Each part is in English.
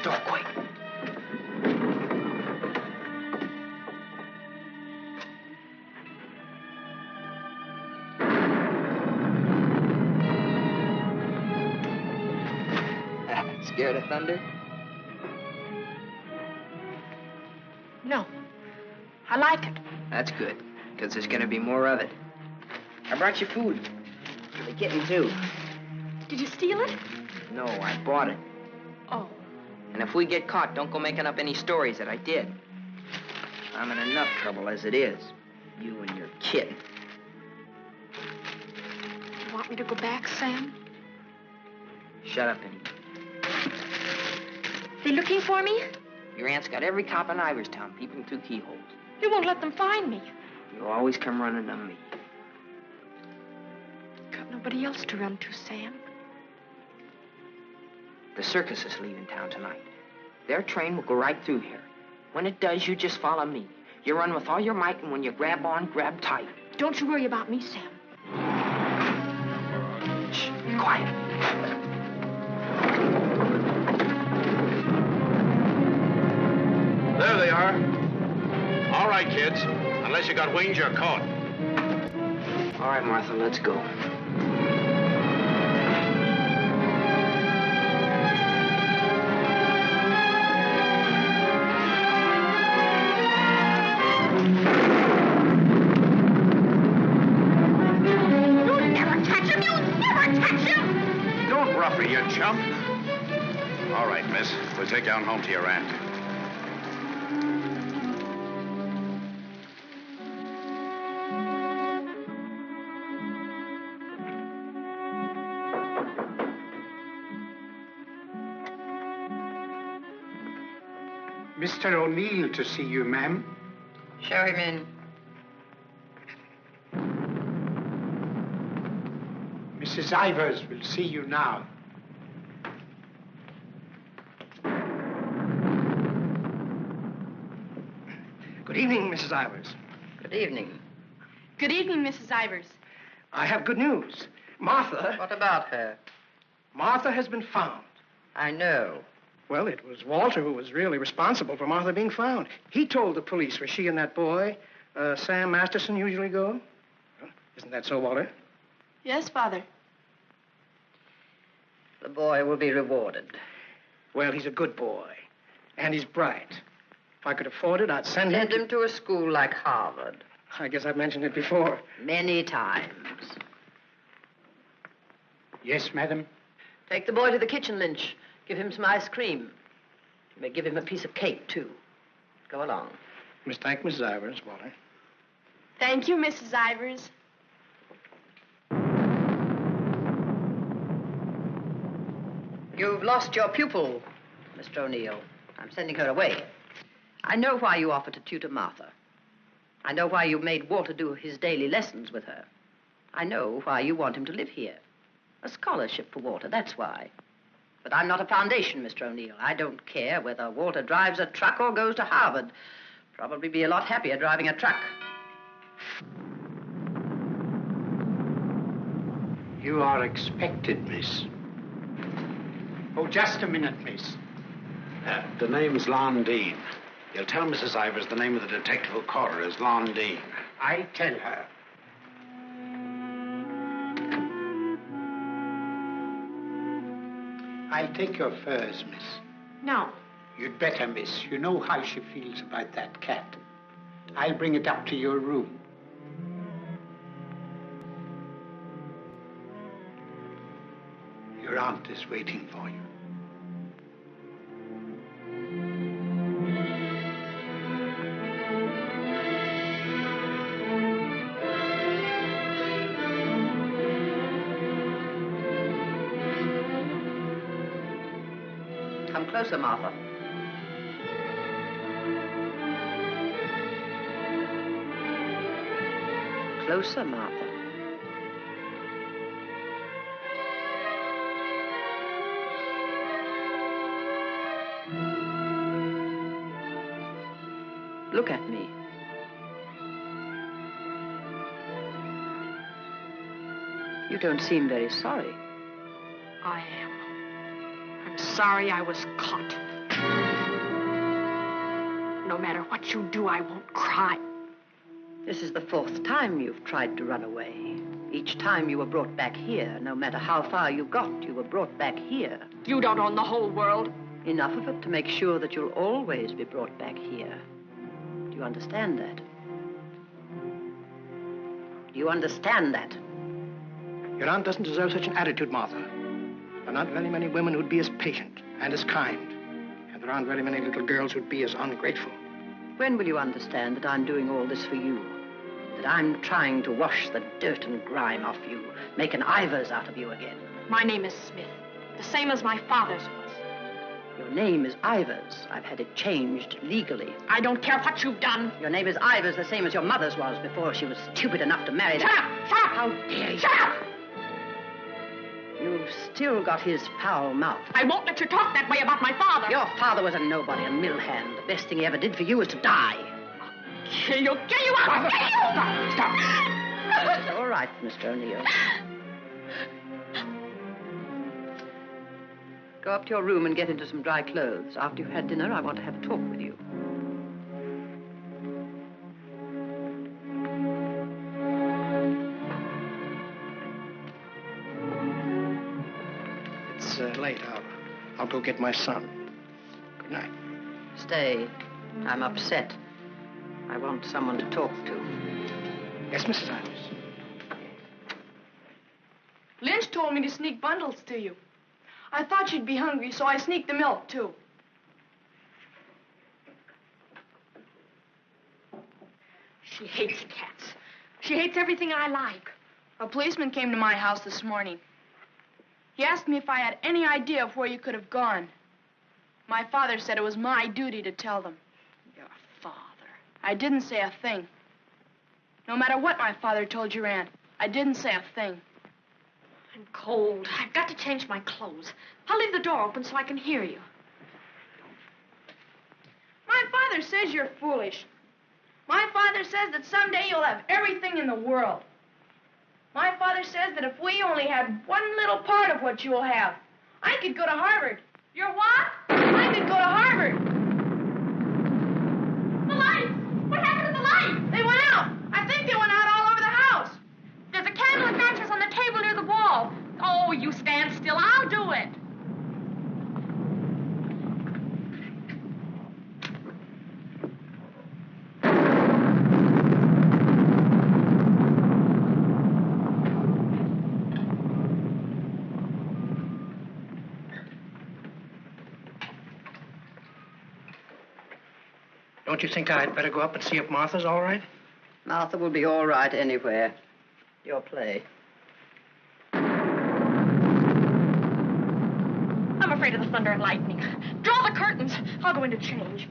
door quick. Scared of thunder? No. I like it. That's good, because there's going to be more of it. I brought you food. For the kitten, too. Did you steal it? No, I bought it. Oh. And if we get caught, don't go making up any stories that I did. I'm in enough trouble as it is. You and your kitten. You want me to go back, Sam? Shut up and eat. They looking for me? Your aunt's got every cop in Iverstown peeping through keyholes. You won't let them find me. You always come running to me. Got nobody else to run to, Sam. The circus is leaving town tonight. Their train will go right through here. When it does, you just follow me. You run with all your might, and when you grab on, grab tight. Don't you worry about me, Sam. Shh, be quiet. There they are. All right, kids. Unless you got wings, you're caught. All right, Martha, let's go. You'll never catch him! You'll never catch him! Don't rough me, you chump. All right, miss. We'll take you on home to your aunt. Mr. O'Neill to see you, ma'am. Show him in. Mrs. Ivers will see you now. Good evening, Mrs. Ivers. Good evening. Good evening, Mrs. Ivers. I have good news. Martha... What about her? Martha has been found. I know. Well, it was Walter who was really responsible for Martha being found. He told the police where she and that boy, Sam Masterson, usually go. Well, isn't that so, Walter? Yes, Father. The boy will be rewarded. Well, he's a good boy. And he's bright. If I could afford it, I'd send him... Send him to a school like Harvard. I guess I've mentioned it before. Many times. Yes, madam. Take the boy to the kitchen, Lynch. Give him some ice cream. You may give him a piece of cake, too. Go along. Thank Mrs. Ivers, Walter. Thank you, Mrs. Ivers. You've lost your pupil, Mr. O'Neill. I'm sending her away. I know why you offered to tutor Martha. I know why you made Walter do his daily lessons with her. I know why you want him to live here. A scholarship for Walter, that's why. But I'm not a foundation, Mr. O'Neill. I don't care whether Walter drives a truck or goes to Harvard. Probably be a lot happier driving a truck. You are expected, miss. Oh, just a minute, miss. The name's Londine. You'll tell Mrs. Ivers the name of the detective who caught her is Londine. I'll tell her. I'll take your furs, miss. No. You'd better, miss. You know how she feels about that cat. I'll bring it up to your room. Your aunt is waiting for you. Come closer, Martha. Closer, Martha. Look at me. You don't seem very sorry. I am. I'm sorry I was caught. No matter what you do, I won't cry. This is the 4th time you've tried to run away. Each time you were brought back here. No matter how far you got, you were brought back here. You don't own the whole world. Enough of it to make sure that you'll always be brought back here. Do you understand that? Do you understand that? Your aunt doesn't deserve such an attitude, Martha. There are not very many women who'd be as patient and as kind. And there aren't very many little girls who'd be as ungrateful. When will you understand that I'm doing all this for you? That I'm trying to wash the dirt and grime off you, make an Ivers out of you again? My name is Smith, the same as my father's was. Your name is Ivers. I've had it changed legally. I don't care what you've done. Your name is Ivers, the same as your mother's was before she was stupid enough to marry Shut that. up! Shut up! How dare you? Shut up! You've still got his foul mouth. I won't let you talk that way about my father. Your father was a nobody, a mill hand. The best thing he ever did for you was to die. Kill you! Kill you! I'll kill you! Stop! It's all right, Mr. O'Neill. Go up to your room and get into some dry clothes. After you've had dinner, I want to have a talk with you. It's late. I'll go get my son. Good night. Stay. I'm upset. I want someone to talk to. Yes, Mrs. Ivers. Lynch told me to sneak bundles to you. I thought you'd be hungry, so I sneaked the milk, too. She hates cats. She hates everything I like. A policeman came to my house this morning. He asked me if I had any idea of where you could have gone. My father said it was my duty to tell them. Your father. I didn't say a thing. No matter what my father told your aunt, I didn't say a thing. I'm cold. I've got to change my clothes. I'll leave the door open so I can hear you. My father says you're foolish. My father says that someday you'll have everything in the world. My father says that if we only had one little part of what you will have, I could go to Harvard. You're what? I could go to Harvard. The lights! What happened to the lights? They went out. I think they went out all over the house. There's a candle and matches on the table near the wall. Oh, you stand still. I'll do it. Don't you think I'd better go up and see if Martha's all right? Martha will be all right anywhere. Your play. I'm afraid of the thunder and lightning. Draw the curtains. I'll go in to change.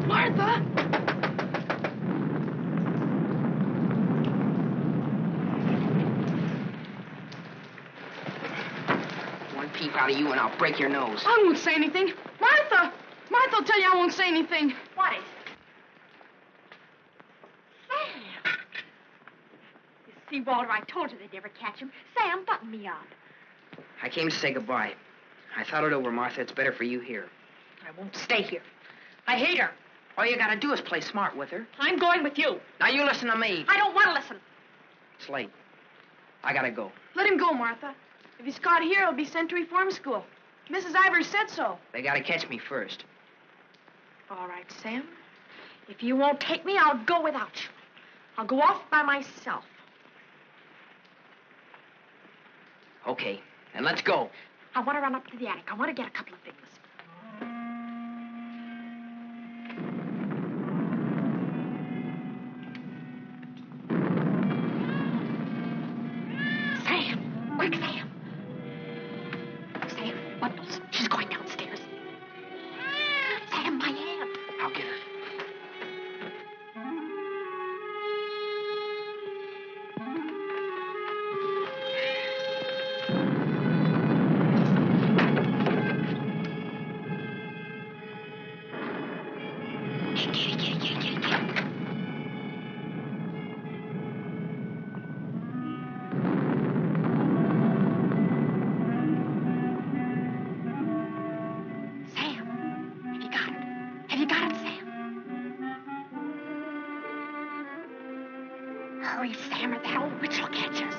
Martha! One peep out of you and I'll break your nose. I won't say anything. Martha! Martha'll tell you I won't say anything. What is it? Sam! You see, Walter, I told you they'd never catch him. Sam, button me up. I came to say goodbye. I thought it over, Martha. It's better for you here. I won't stay here. I hate her. All you gotta do is play smart with her. I'm going with you. Now you listen to me. I don't want to listen. It's late. I gotta go. Let him go, Martha. If he's caught here, he'll be sent to reform school. Mrs. Ivers said so. They gotta catch me first. All right, Sam. If you won't take me, I'll go without you. I'll go off by myself. Okay, then let's go. I want to run up to the attic. I want to get a couple of things. Sam! Quick, Sam! Sam, bundles. She's going downstairs. Sam, my hand. I'll get her. Hurry, Sam, or the hell witch will catch us.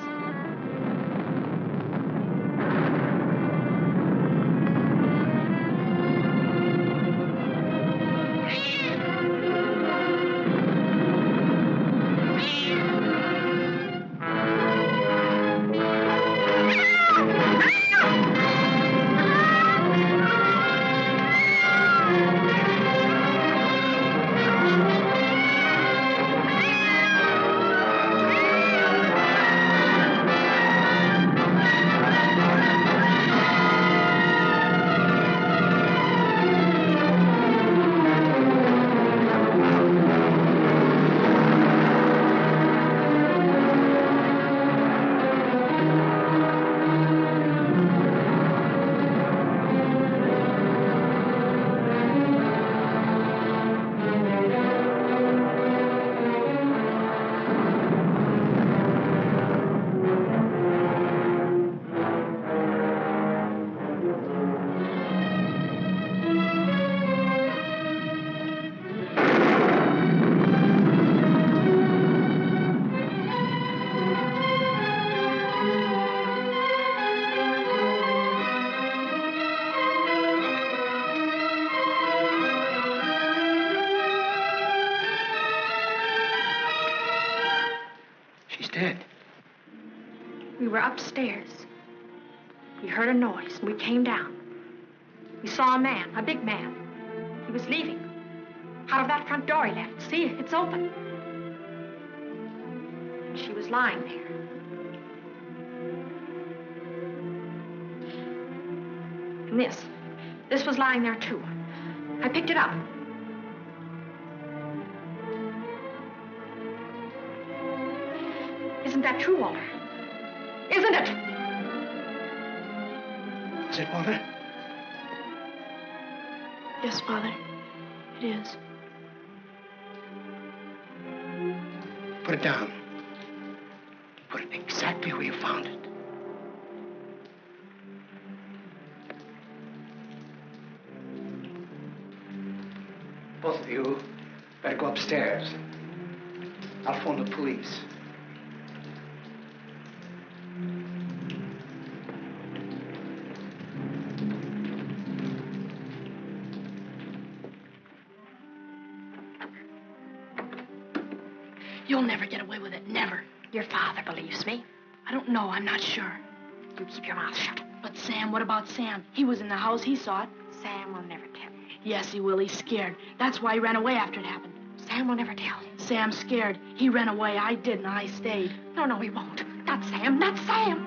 We were upstairs. We heard a noise, and we came down. We saw a man, a big man. He was leaving. Out of that front door he left. See, it's open. She was lying there. And this was lying there, too. I picked it up. Isn't that true, Walter? Isn't it? Is it, Walter? Yes, Father. It is. Put it down. Put it exactly where you found it. Both of you better go upstairs. I'll phone the police. You'll never get away with it, never. Your father believes me. I don't know, I'm not sure. You keep your mouth shut. But Sam, what about Sam? He was in the house, he saw it. Sam will never tell. Yes, he will, he's scared. That's why he ran away after it happened. Sam will never tell. Sam's scared. He ran away, I didn't, I stayed. No, he won't. Not Sam, not Sam.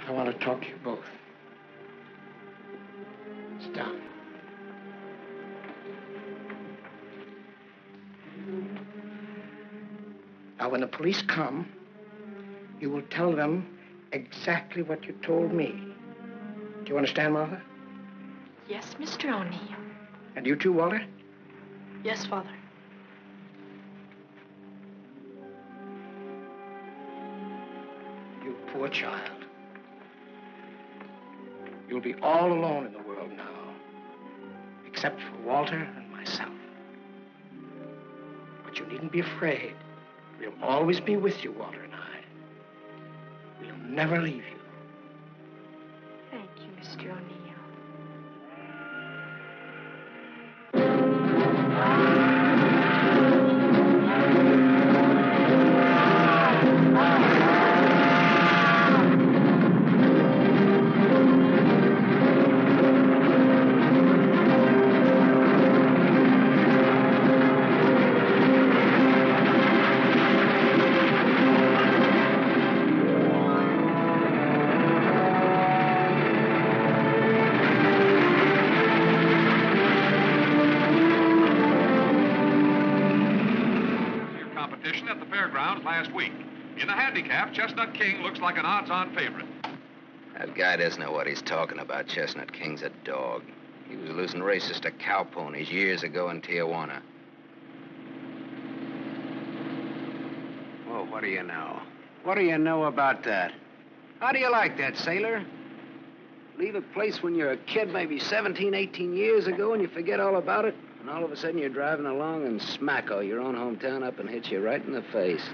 I want to talk to you both. Sit down. Now, when the police come, you will tell them exactly what you told me. Do you understand, Martha? Yes, Mr. O'Neill. And you too, Walter? Yes, Father. You poor child. You'll be all alone in the world now, except for Walter and myself. But you needn't be afraid. We'll always be with you, Walter and I. We'll never leave you. Thank you, Mr. O'Neill. Last week. In the handicap, Chestnut King looks like an odds-on favorite. That guy doesn't know what he's talking about. Chestnut King's a dog. He was losing races to cow ponies years ago in Tijuana. Well, what do you know? What do you know about that? How do you like that, sailor? Leave a place when you're a kid, maybe 17, 18 years ago, and you forget all about it, and all of a sudden you're driving along and smack-o, your own hometown up and hits you right in the face.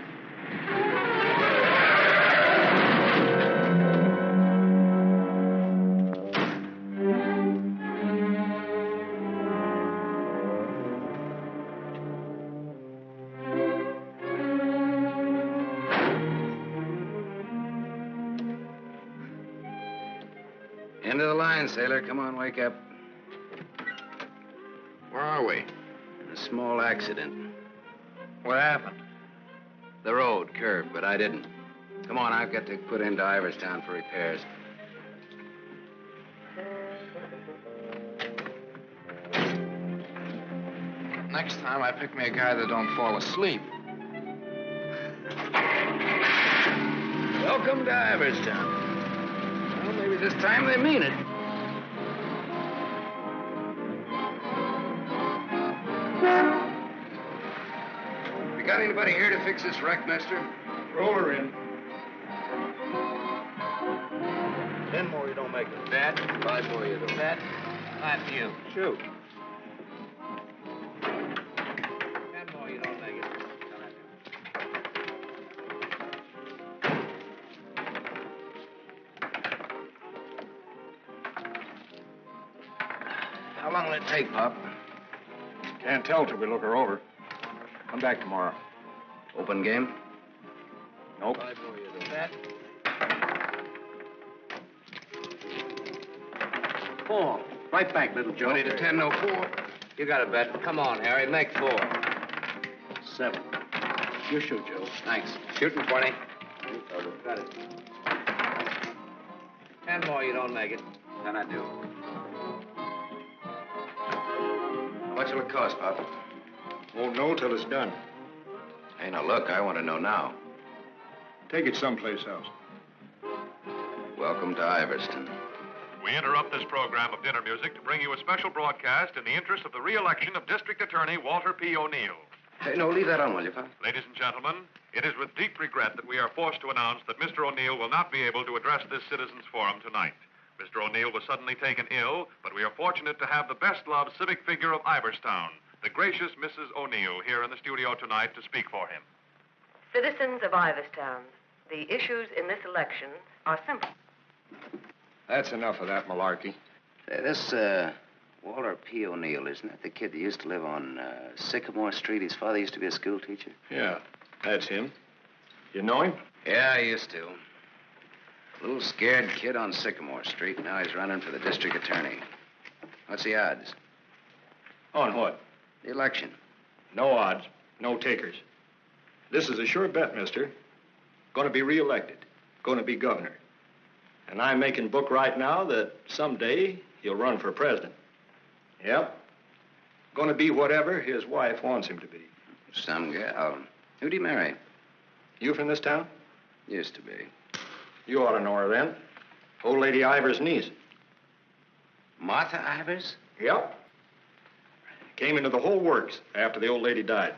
End of the line, sailor. Come on, wake up. Where are we? In a small accident. What happened? The road curved, but I didn't. Come on, I've got to put into Iverstown for repairs. Next time, I pick me a guy that don't fall asleep. Welcome to Iverstown. Well, maybe this time they mean it. You got anybody here to fix this wreck, mister? Roll her in. 10 more, you don't make it. Bet. 5 more, you don't. Bet. Not you. Shoot. 10 more, you don't make it. How long will it take, Pop? Can't tell till we look her over. Come back tomorrow. Open game? Nope. 5 more, you don't. Bet. 4. Right back, little Joe. 20 to 10, no 4. You got a bet. Come on, Harry. Make 4. 7. You shoot, Joe. Thanks. Shooting 20. You fellas got it. 10 more, you don't make it. Then I do. How much will it cost, Pop? Won't know till it's done. Hey, now look, I want to know now. Take it someplace else. Welcome to Iverston. We interrupt this program of dinner music to bring you a special broadcast in the interest of the re-election of District Attorney Walter P. O'Neill. Hey, no, leave that on, will you, Pop? Ladies and gentlemen, it is with deep regret that we are forced to announce that Mr. O'Neill will not be able to address this citizens' forum tonight. Mr. O'Neill was suddenly taken ill, but we are fortunate to have the best-loved civic figure of Iverstown, the gracious Mrs. O'Neill, here in the studio tonight to speak for him. Citizens of Iverstown, the issues in this election are simple. That's enough of that malarkey. Say, this, Walter P. O'Neill, isn't that the kid that used to live on Sycamore Street? His father used to be a school teacher. Yeah, that's him. You know him? Yeah, I used to. A little scared kid on Sycamore Street. Now he's running for the district attorney. What's the odds? On what? The election. No odds, no takers. This is a sure bet, mister. Going to be reelected. Going to be governor. And I'm making book right now that someday he'll run for president. Yep. Going to be whatever his wife wants him to be. Some gal. Who'd he marry? You from this town? Used to be. You ought to know her then. Old Lady Ivers' niece. Martha Ivers? Yep. Came into the whole works after the old lady died.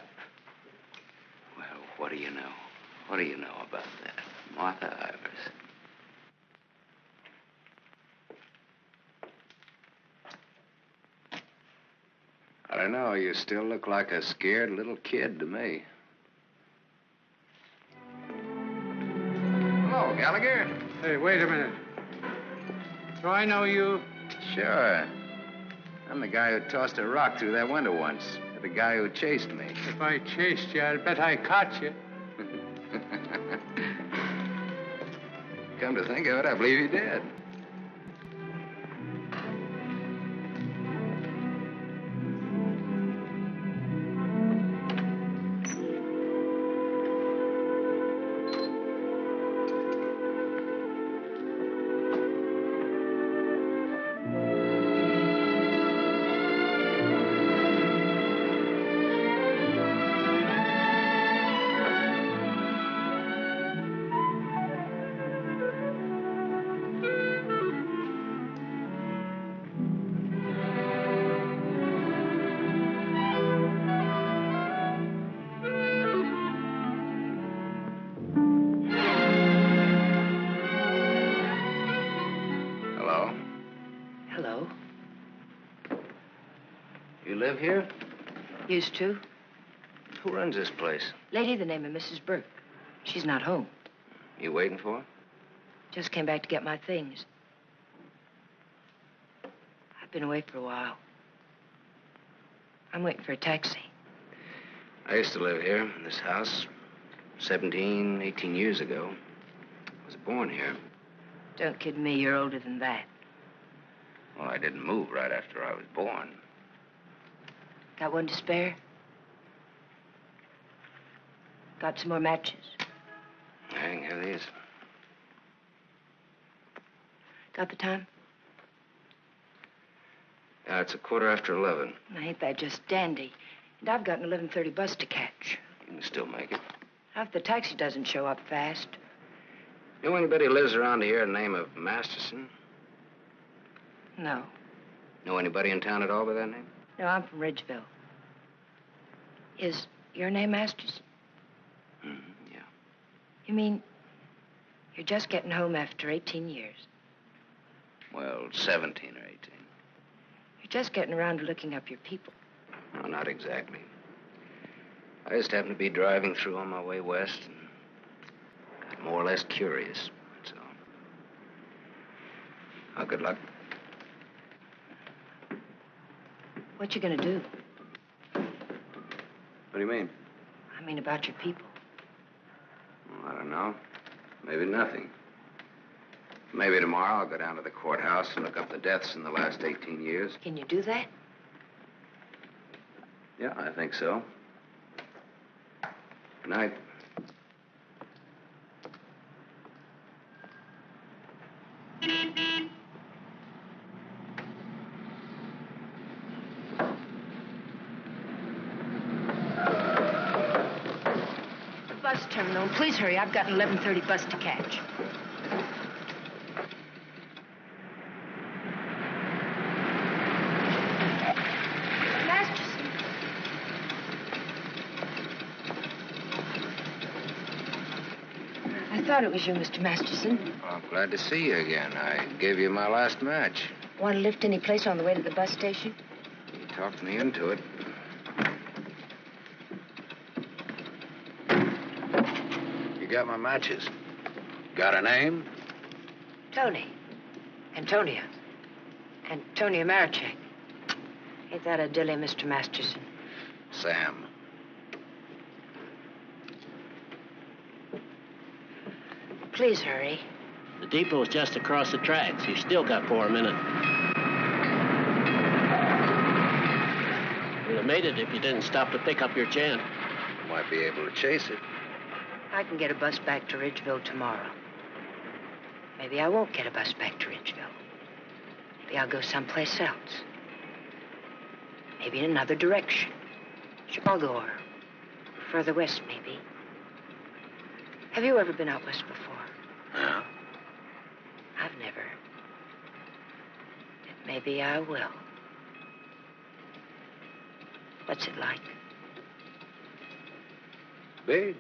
Well, what do you know? What do you know about that? Martha Ivers. I don't know. You still look like a scared little kid to me. Hello, Gallagher. Hey, wait a minute. Do I know you? Sure. I'm the guy who tossed a rock through that window once. The guy who chased me. If I chased you, I'd bet I caught you. Come to think of it, I believe you did. live here? Used to. Who runs this place? Lady, the name of Mrs. Burke. She's not home. You waiting for her? Just came back to get my things. I've been away for a while. I'm waiting for a taxi. I used to live here in this house 17, 18 years ago. I was born here. Don't kid me, you're older than that. Well, I didn't move right after I was born. Got one to spare? Got some more matches? I can have these. Got the time? It's 11:15. Now, ain't that just dandy? And I've got an 11:30 bus to catch. You can still make it. Now, if the taxi doesn't show up fast. Know anybody who lives around here the name of Masterson? No. Know anybody in town at all by that name? No, I'm from Ridgeville. Is your name Masters? Yeah. You mean you're just getting home after 18 years? Well, 17 or 18. You're just getting around to looking up your people. No, not exactly. I just happened to be driving through on my way west and got more or less curious, that's all. Oh, good luck. What you gonna do? What do you mean? I mean about your people. Well, I don't know. Maybe nothing. Maybe tomorrow I'll go down to the courthouse and look up the deaths in the last 18 years. Can you do that? Yeah, I think so. Good night. The bus terminal. Please hurry. I've got an 11:30 bus to catch. I thought it was you, Mr. Masterson. Well, I'm glad to see you again. I gave you my last match. Want to lift any place on the way to the bus station? You talked me into it. You got my matches. Got a name? Tony. Antonia. Antonia Marichek. Ain't that a dilly, Mr. Masterson? Sam. Please hurry. The depot's just across the tracks. You still got 4 minutes. You'd have made it if you didn't stop to pick up your gent. Might be able to chase it. I can get a bus back to Ridgeville tomorrow. Maybe I won't get a bus back to Ridgeville. Maybe I'll go someplace else. Maybe in another direction. Chicago or further west, maybe. Have you ever been out west before? No. I've never. But maybe I will. What's it like? Big.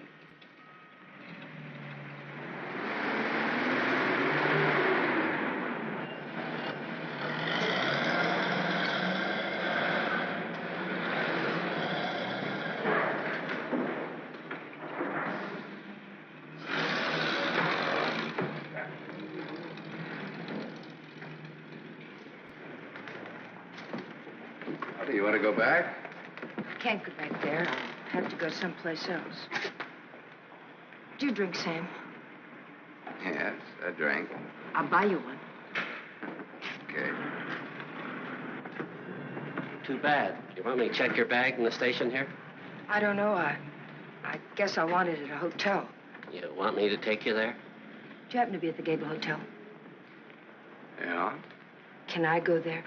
You want to go back? I can't go back there. I'll have to go someplace else. Do you drink, Sam? Yes, I drank. I'll buy you one. Okay. Too bad. You want me to check your bag in the station here? I don't know. I guess I want it at a hotel. You want me to take you there? Do you happen to be at the Gable Hotel? Yeah? Can I go there?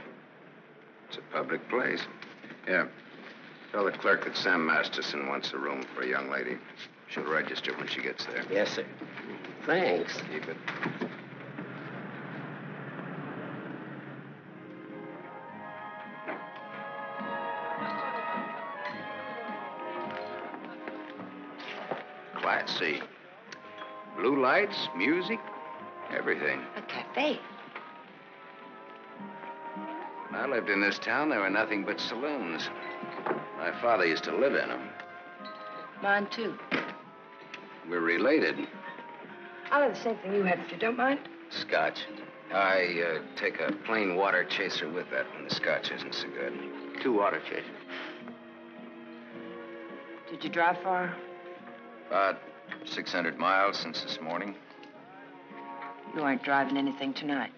It's a public place. Yeah. Tell the clerk that Sam Masterson wants a room for a young lady. She'll register when she gets there. Yes, sir. Thanks. Keep it. Class C. Blue lights, music, everything. A cafe. When I lived in this town, there were nothing but saloons. My father used to live in them. Mine, too. We're related. I'll have the same thing you had, if you don't mind. Scotch. I take a plain water chaser with that when the scotch isn't so good. 2 water chasers. Did you drive far? About 600 miles since this morning. You aren't driving anything tonight.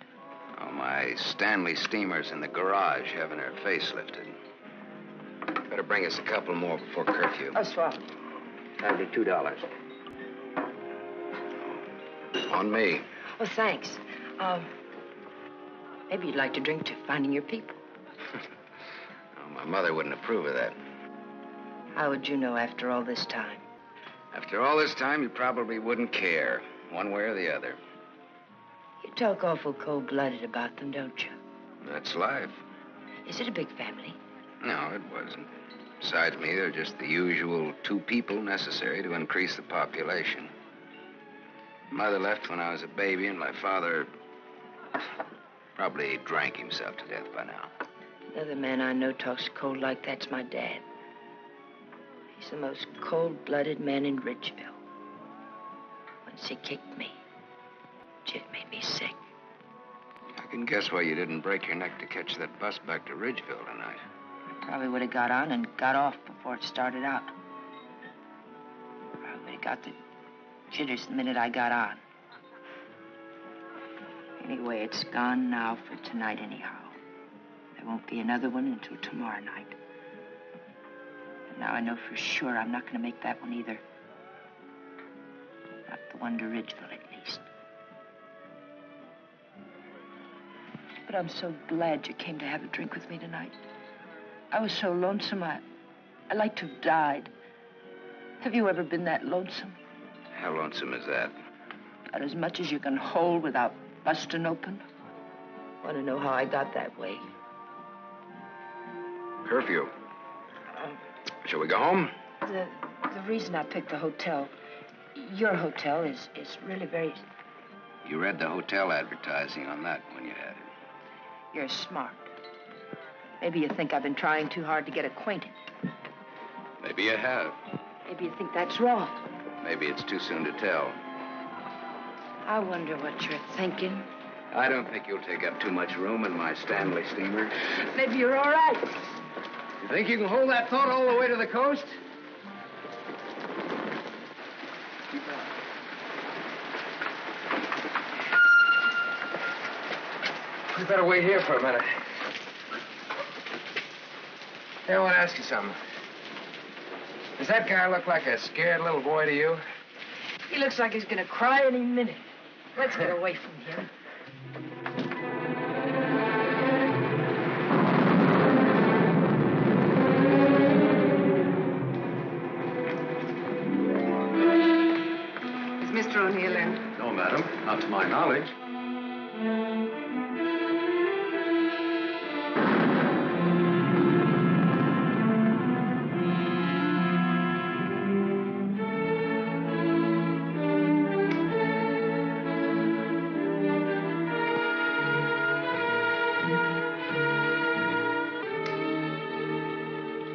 Oh, my Stanley steamer's in the garage having her face lifted. Better bring us a couple more before curfew. Oh, swell. That'll be $2. On me. Well, thanks. Maybe you'd like to drink to finding your people. Oh, my mother wouldn't approve of that. How would you know after all this time? After all this time, you probably wouldn't care, one way or the other. You talk awful cold-blooded about them, don't you? That's life. Is it a big family? No, it wasn't. Besides me, they're just the usual 2 people necessary to increase the population. Mother left when I was a baby, and my father probably drank himself to death by now. Another man I know talks cold like that's my dad. He's the most cold-blooded man in Ridgeville. Once he kicked me. It made me sick. I can guess why you didn't break your neck to catch that bus back to Ridgeville tonight. I probably would have got on and got off before it started out. I would have got the jitters the minute I got on. Anyway, it's gone now for tonight anyhow. There won't be another one until tomorrow night. And now I know for sure I'm not going to make that one either. Not the one to Ridgeville, at least. But I'm so glad you came to have a drink with me tonight. I was so lonesome, I'd like to have died. Have you ever been that lonesome? How lonesome is that? About as much as you can hold without busting open. Want to know how I got that way? Curfew. Shall we go home? The reason I picked the hotel, your hotel, is really very... You read the hotel advertising on that when you had it. You're smart. Maybe you think I've been trying too hard to get acquainted. Maybe you have. Maybe you think that's wrong. Maybe it's too soon to tell. I wonder what you're thinking. I don't think you'll take up too much room in my Stanley steamer. Maybe you're all right. You think you can hold that thought all the way to the coast? Keep on. We better wait here for a minute. Hey, I want to ask you something. Does that guy look like a scared little boy to you? He looks like he's going to cry any minute. Let's get away from him. Is Mr. O'Neill in? No, madam. Not to my knowledge.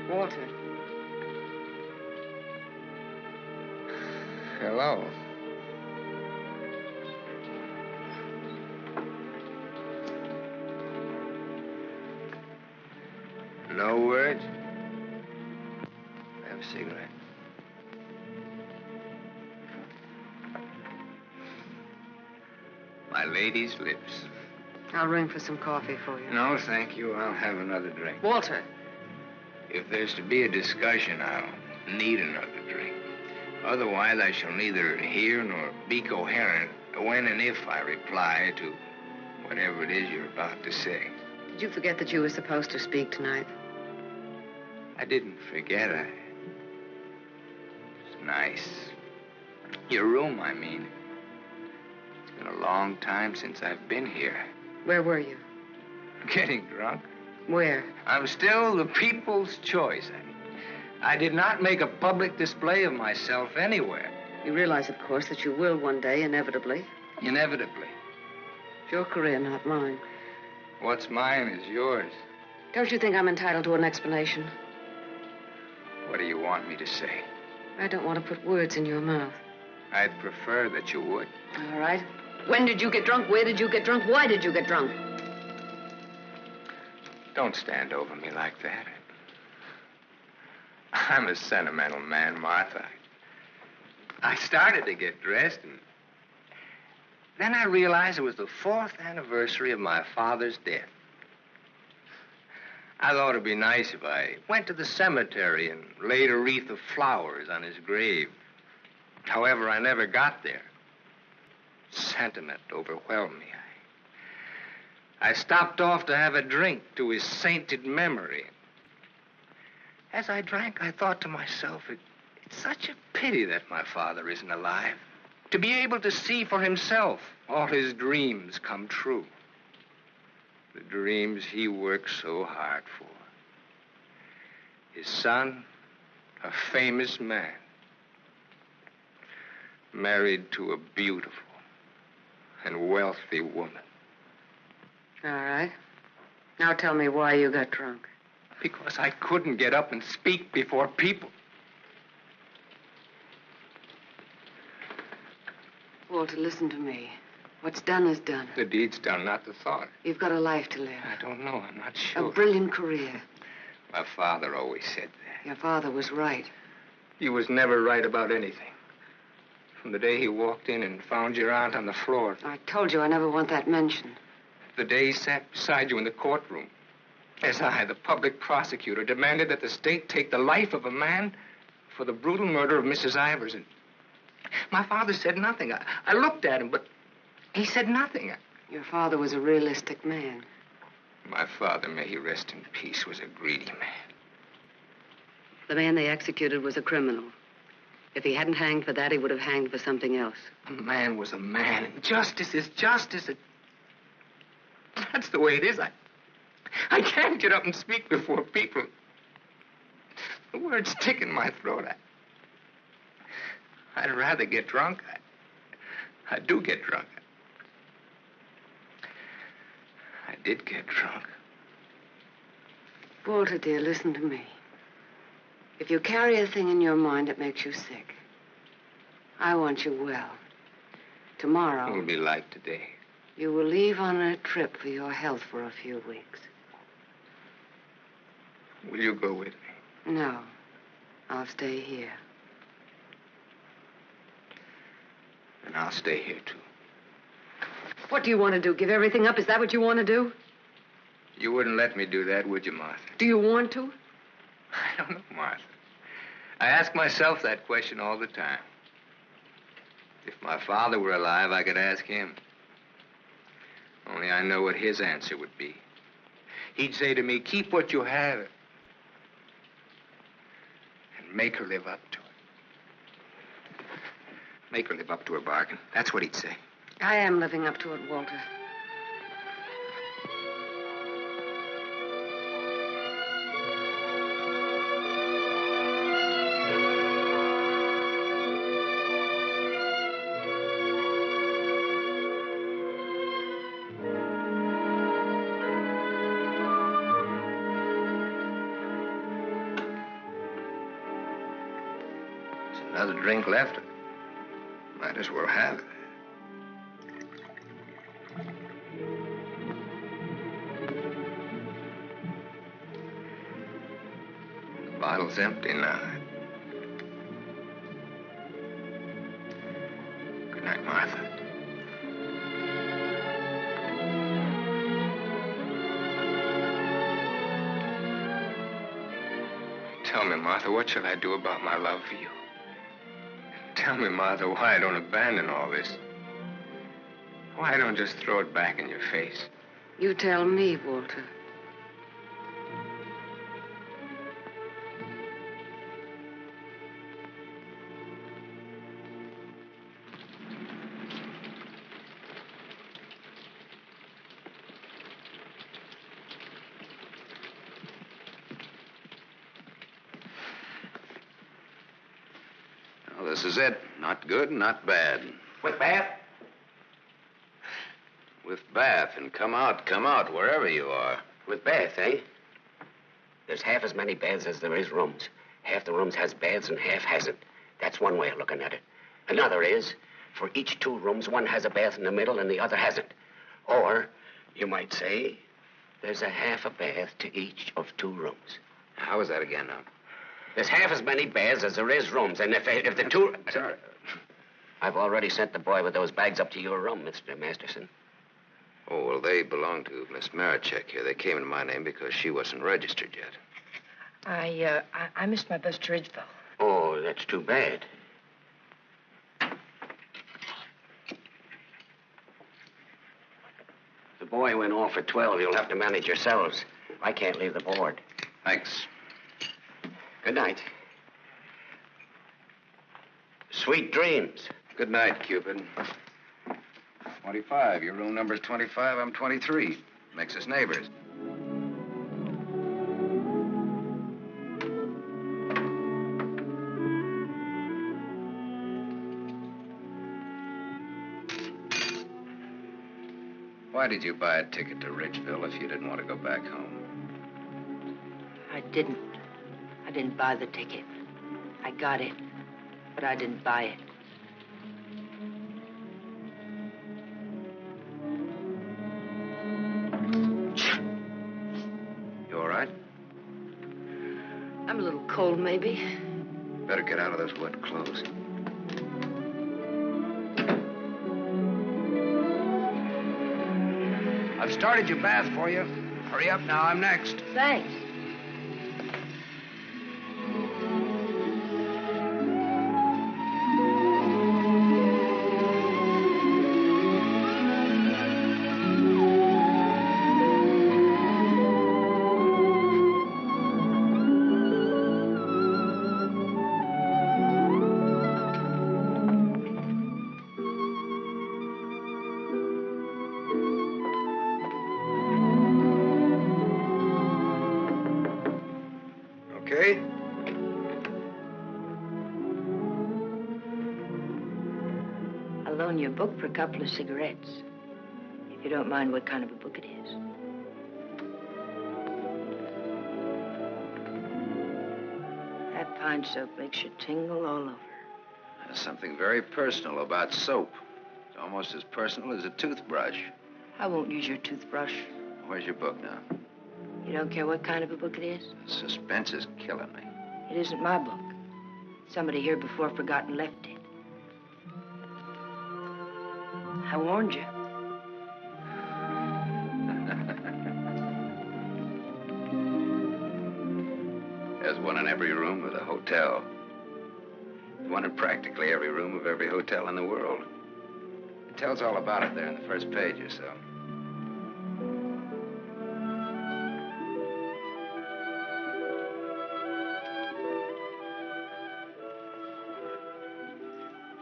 Walter. Hello. No words? Have a cigarette. My lady's lips. I'll ring for some coffee for you. No, thank you. I'll have another drink. Walter. If there's to be a discussion, I'll need another drink. Otherwise, I shall neither hear nor be coherent when and if I reply to whatever it is you're about to say. Did you forget that you were supposed to speak tonight? I didn't forget. It's nice. Your room, I mean. It's been a long time since I've been here. Where were you? Getting drunk. Where? I'm still the people's choice. I did not make a public display of myself anywhere. You realize, of course, that you will one day, inevitably. Inevitably. It's your career, not mine. What's mine is yours. Don't you think I'm entitled to an explanation? What do you want me to say? I don't want to put words in your mouth. I'd prefer that you would. All right. When did you get drunk? Where did you get drunk? Why did you get drunk? Don't stand over me like that. I'm a sentimental man, Martha. I started to get dressed, and then I realized it was the 4th anniversary of my father's death. I thought it'd be nice if I went to the cemetery and laid a wreath of flowers on his grave. However, I never got there. Sentiment overwhelmed me. I stopped off to have a drink to his sainted memory. As I drank, I thought to myself, it's such a pity that my father isn't alive. To be able to see for himself all his dreams come true. The dreams he worked so hard for. His son, a famous man, married to a beautiful and wealthy woman. All right. Now tell me why you got drunk. Because I couldn't get up and speak before people. Walter, listen to me. What's done is done. The deed's done, not the thought. You've got a life to live. I don't know. I'm not sure. A brilliant career. My father always said that. Your father was right. He was never right about anything. From the day he walked in and found your aunt on the floor. I told you I never want that mentioned. The day he sat beside you in the courtroom. As I, the public prosecutor, demanded that the state take the life of a man for the brutal murder of Mrs. Ivers. And my father said nothing. I looked at him, but he said nothing. Your father was a realistic man. My father, may he rest in peace, was a greedy man. The man they executed was a criminal. If he hadn't hanged for that, he would have hanged for something else. A man was a man, and justice is justice. That's the way it is. I can't get up and speak before people. The words stick in my throat. I'd rather get drunk. I do get drunk. I did get drunk. Walter, dear, listen to me. If you carry a thing in your mind that makes you sick, I want you well. Tomorrow... It will be like today. You will leave on a trip for your health for a few weeks. Will you go with me? No. I'll stay here. And I'll stay here, too. What do you want to do? Give everything up? Is that what you want to do? You wouldn't let me do that, would you, Martha? Do you want to? I don't know, Martha. I ask myself that question all the time. If my father were alive, I could ask him. Only I know what his answer would be. He'd say to me, keep what you have and make her live up to it. Make her live up to her bargain. That's what he'd say. I am living up to it, Walter. There's another drink left. Might as well have it. The bottle's empty now. Good night, Martha. Tell me, Martha, what shall I do about my love for you? Tell me, Martha, why I don't abandon all this. Why I don't just throw it back in your face. You tell me, Walter. Well, this is it. Not good, not bad. With bath? With bath, and come out, wherever you are. With bath, eh? There's half as many baths as there is rooms. Half the rooms has baths and half hasn't. That's one way of looking at it. Another is, for each 2 rooms, one has a bath in the middle and the other hasn't. Or, you might say, there's a half a bath to each of 2 rooms. How is that again, now? There's half as many baths as there is rooms, and if the 2... Sorry. I've already sent the boy with those bags up to your room, Mr. Masterson. Oh, well, they belong to Miss Marichek here. They came in my name because she wasn't registered yet. I missed my bus to Ridgeville. Oh, that's too bad. The boy went off at 12. You'll have to manage yourselves. I can't leave the board. Thanks. Good night. Sweet dreams. Good night, Cupid. 25. Your room number's 25. I'm 23. Makes us neighbors. Why did you buy a ticket to Ridgeville if you didn't want to go back home? I didn't. I didn't buy the ticket. I got it, but I didn't buy it. You all right? I'm a little cold, maybe. Better get out of those wet clothes. I've started your bath for you. Hurry up now, I'm next. Thanks. Okay? I'll loan you a book for a couple of cigarettes. If you don't mind what kind of a book it is. That pine soap makes you tingle all over. There's something very personal about soap. It's almost as personal as a toothbrush. I won't use your toothbrush. Where's your book now? You don't care what kind of a book it is? Suspense is killing me. It isn't my book. Somebody here before forgot and left it. I warned you. There's one in every room of the hotel. There's one in practically every room of every hotel in the world. It tells all about it there in the first page or so.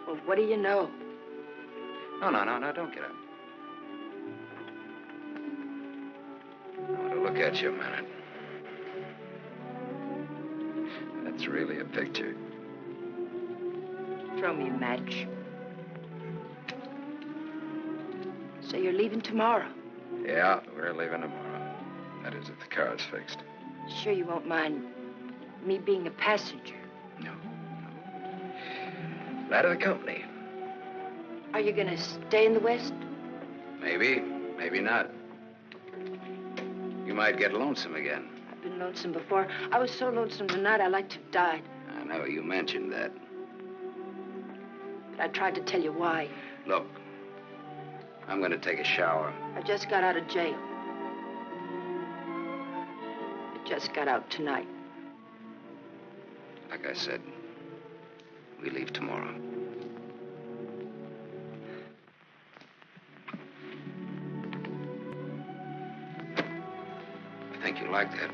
Well, what do you know? No, don't get up. I want to look at you a minute. That's really a picture. Throw me a match. So you're leaving tomorrow? Yeah, we're leaving tomorrow. That is, if the car's fixed. Sure you won't mind me being a passenger? No. Glad of the company. Are you gonna stay in the West? Maybe, maybe not. You might get lonesome again. I've been lonesome before. I was so lonesome tonight, I like to have died. I know, you mentioned that. But I tried to tell you why. Look, I'm gonna take a shower. I just got out of jail. I just got out tonight. Like I said, we leave tomorrow. I think you like that.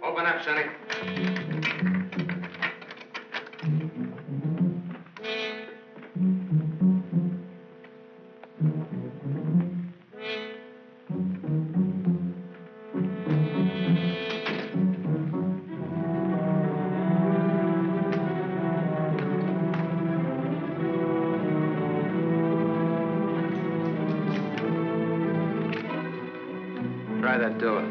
Open up, Sonny. Try that door.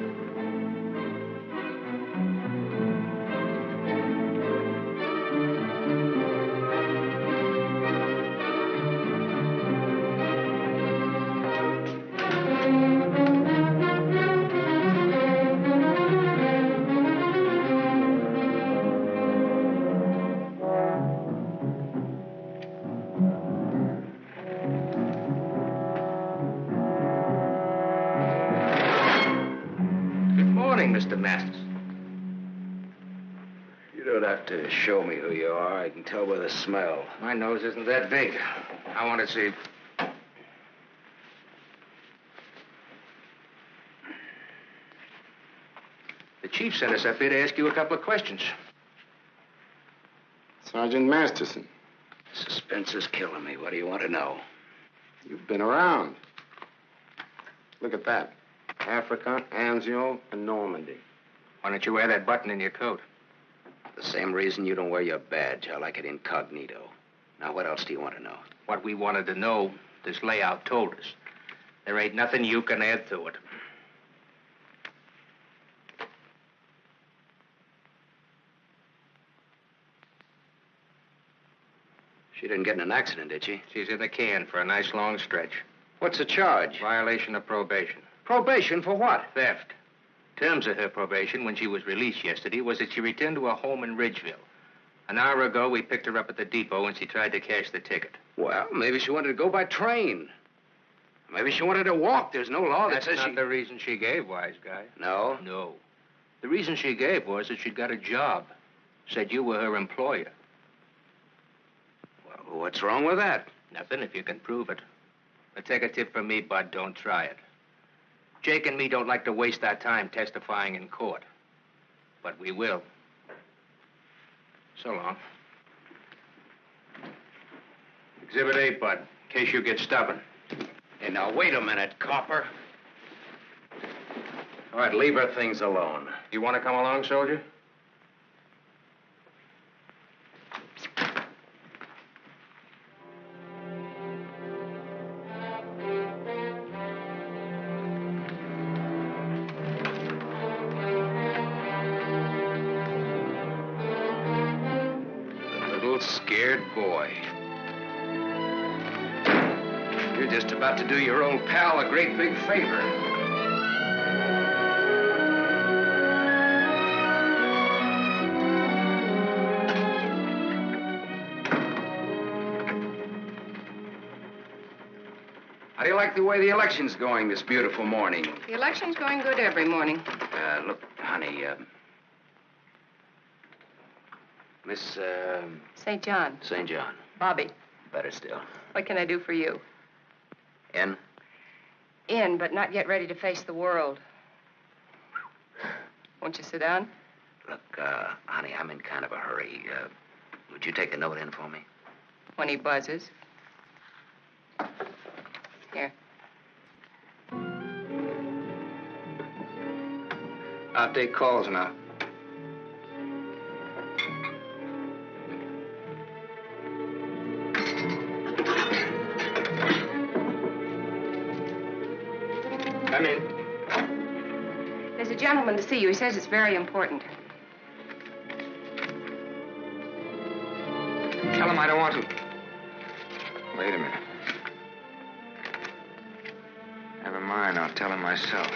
Mr. Masters. You don't have to show me who you are. I can tell by the smell. My nose isn't that big. I want to see. The chief sent us up here to ask you a couple of questions. Sergeant Masterson. Suspense is killing me. What do you want to know? You've been around. Look at that. Africa, Anzio, and Normandy. Why don't you wear that button in your coat? The same reason you don't wear your badge. I like it incognito. Now, what else do you want to know? What we wanted to know, this layout told us. There ain't nothing you can add to it. She didn't get in an accident, did she? She's in the can for a nice long stretch. What's the charge? Violation of probation. Probation for what? Theft. Terms of her probation when she was released yesterday was that she returned to her home in Ridgeville. An hour ago, we picked her up at the depot and she tried to cash the ticket. Well, maybe she wanted to go by train. Maybe she wanted to walk. There's no law that says That's not the reason she gave, wise guy. No? No. The reason she gave was that she'd got a job. Said you were her employer. Well, what's wrong with that? Nothing if you can prove it. But take a tip from me, Bud, don't try it. Jake and me don't like to waste our time testifying in court. But we will. So long. Exhibit 8, Bud, in case you get stubborn. Hey, now, wait a minute, copper. All right, leave her things alone. You want to come along, soldier? Scared boy. You're just about to do your old pal a great big favor. How do you like the way the election's going this beautiful morning? The election's going good every morning. Look, honey, Miss, St. John. St. John. Bobby. Better still. What can I do for you? In? In, but not yet ready to face the world. Won't you sit down? Look, honey, I'm in kind of a hurry. Would you take a note in for me? When he buzzes. Here. I'll take calls now. Come in. There's a gentleman to see you. He says it's very important. Tell him I don't want to. Wait a minute. Never mind, I'll tell him myself.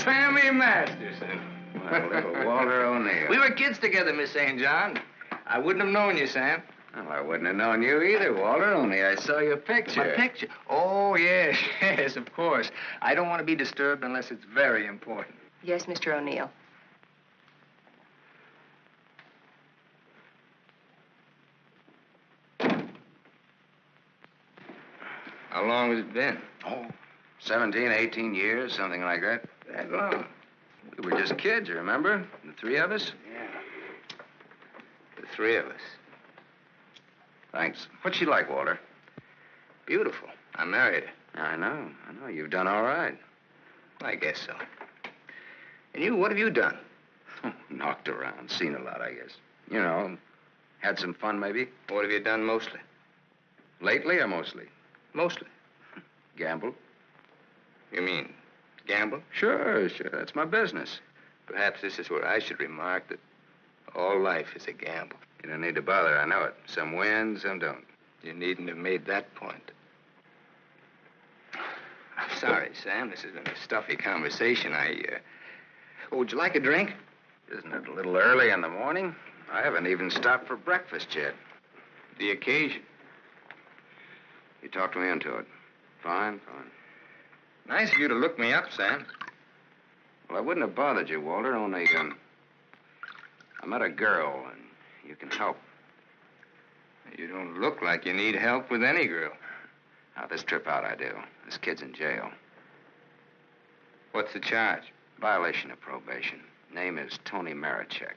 Sammy Masterson. Well, little Walter O'Neill. We were kids together, Miss St. John. I wouldn't have known you, Sam. Well, I wouldn't have known you either, Walter, only I saw your picture. My picture? Oh, yes, yes, of course. I don't want to be disturbed unless it's very important. Yes, Mr. O'Neill. How long has it been? Oh, 17, 18 years, something like that. That long? We were just kids, you remember? The three of us? Yeah. The three of us. Thanks. What's she like, Walter? Beautiful. I married her. I know. You've done all right. I guess so. And you, what have you done? Knocked around, seen a lot, I guess. You know, had some fun, maybe. What have you done mostly? Lately or mostly? Mostly. Gambled. You mean gamble? Sure. That's my business. Perhaps this is where I should remark that all life is a gamble. You don't need to bother, I know it. Some win, some don't. You needn't have made that point. I'm sorry, Sam. This has been a stuffy conversation. Oh, would you like a drink? Isn't it a little early in the morning? I haven't even stopped for breakfast yet. The occasion. You talked me into it. Fine. Nice of you to look me up, Sam. Well, I wouldn't have bothered you, Walter, only, I met a girl, and you can help. You don't look like you need help with any girl. Now, this trip out I do. This kid's in jail. What's the charge? Violation of probation. Name is Tony Marichek.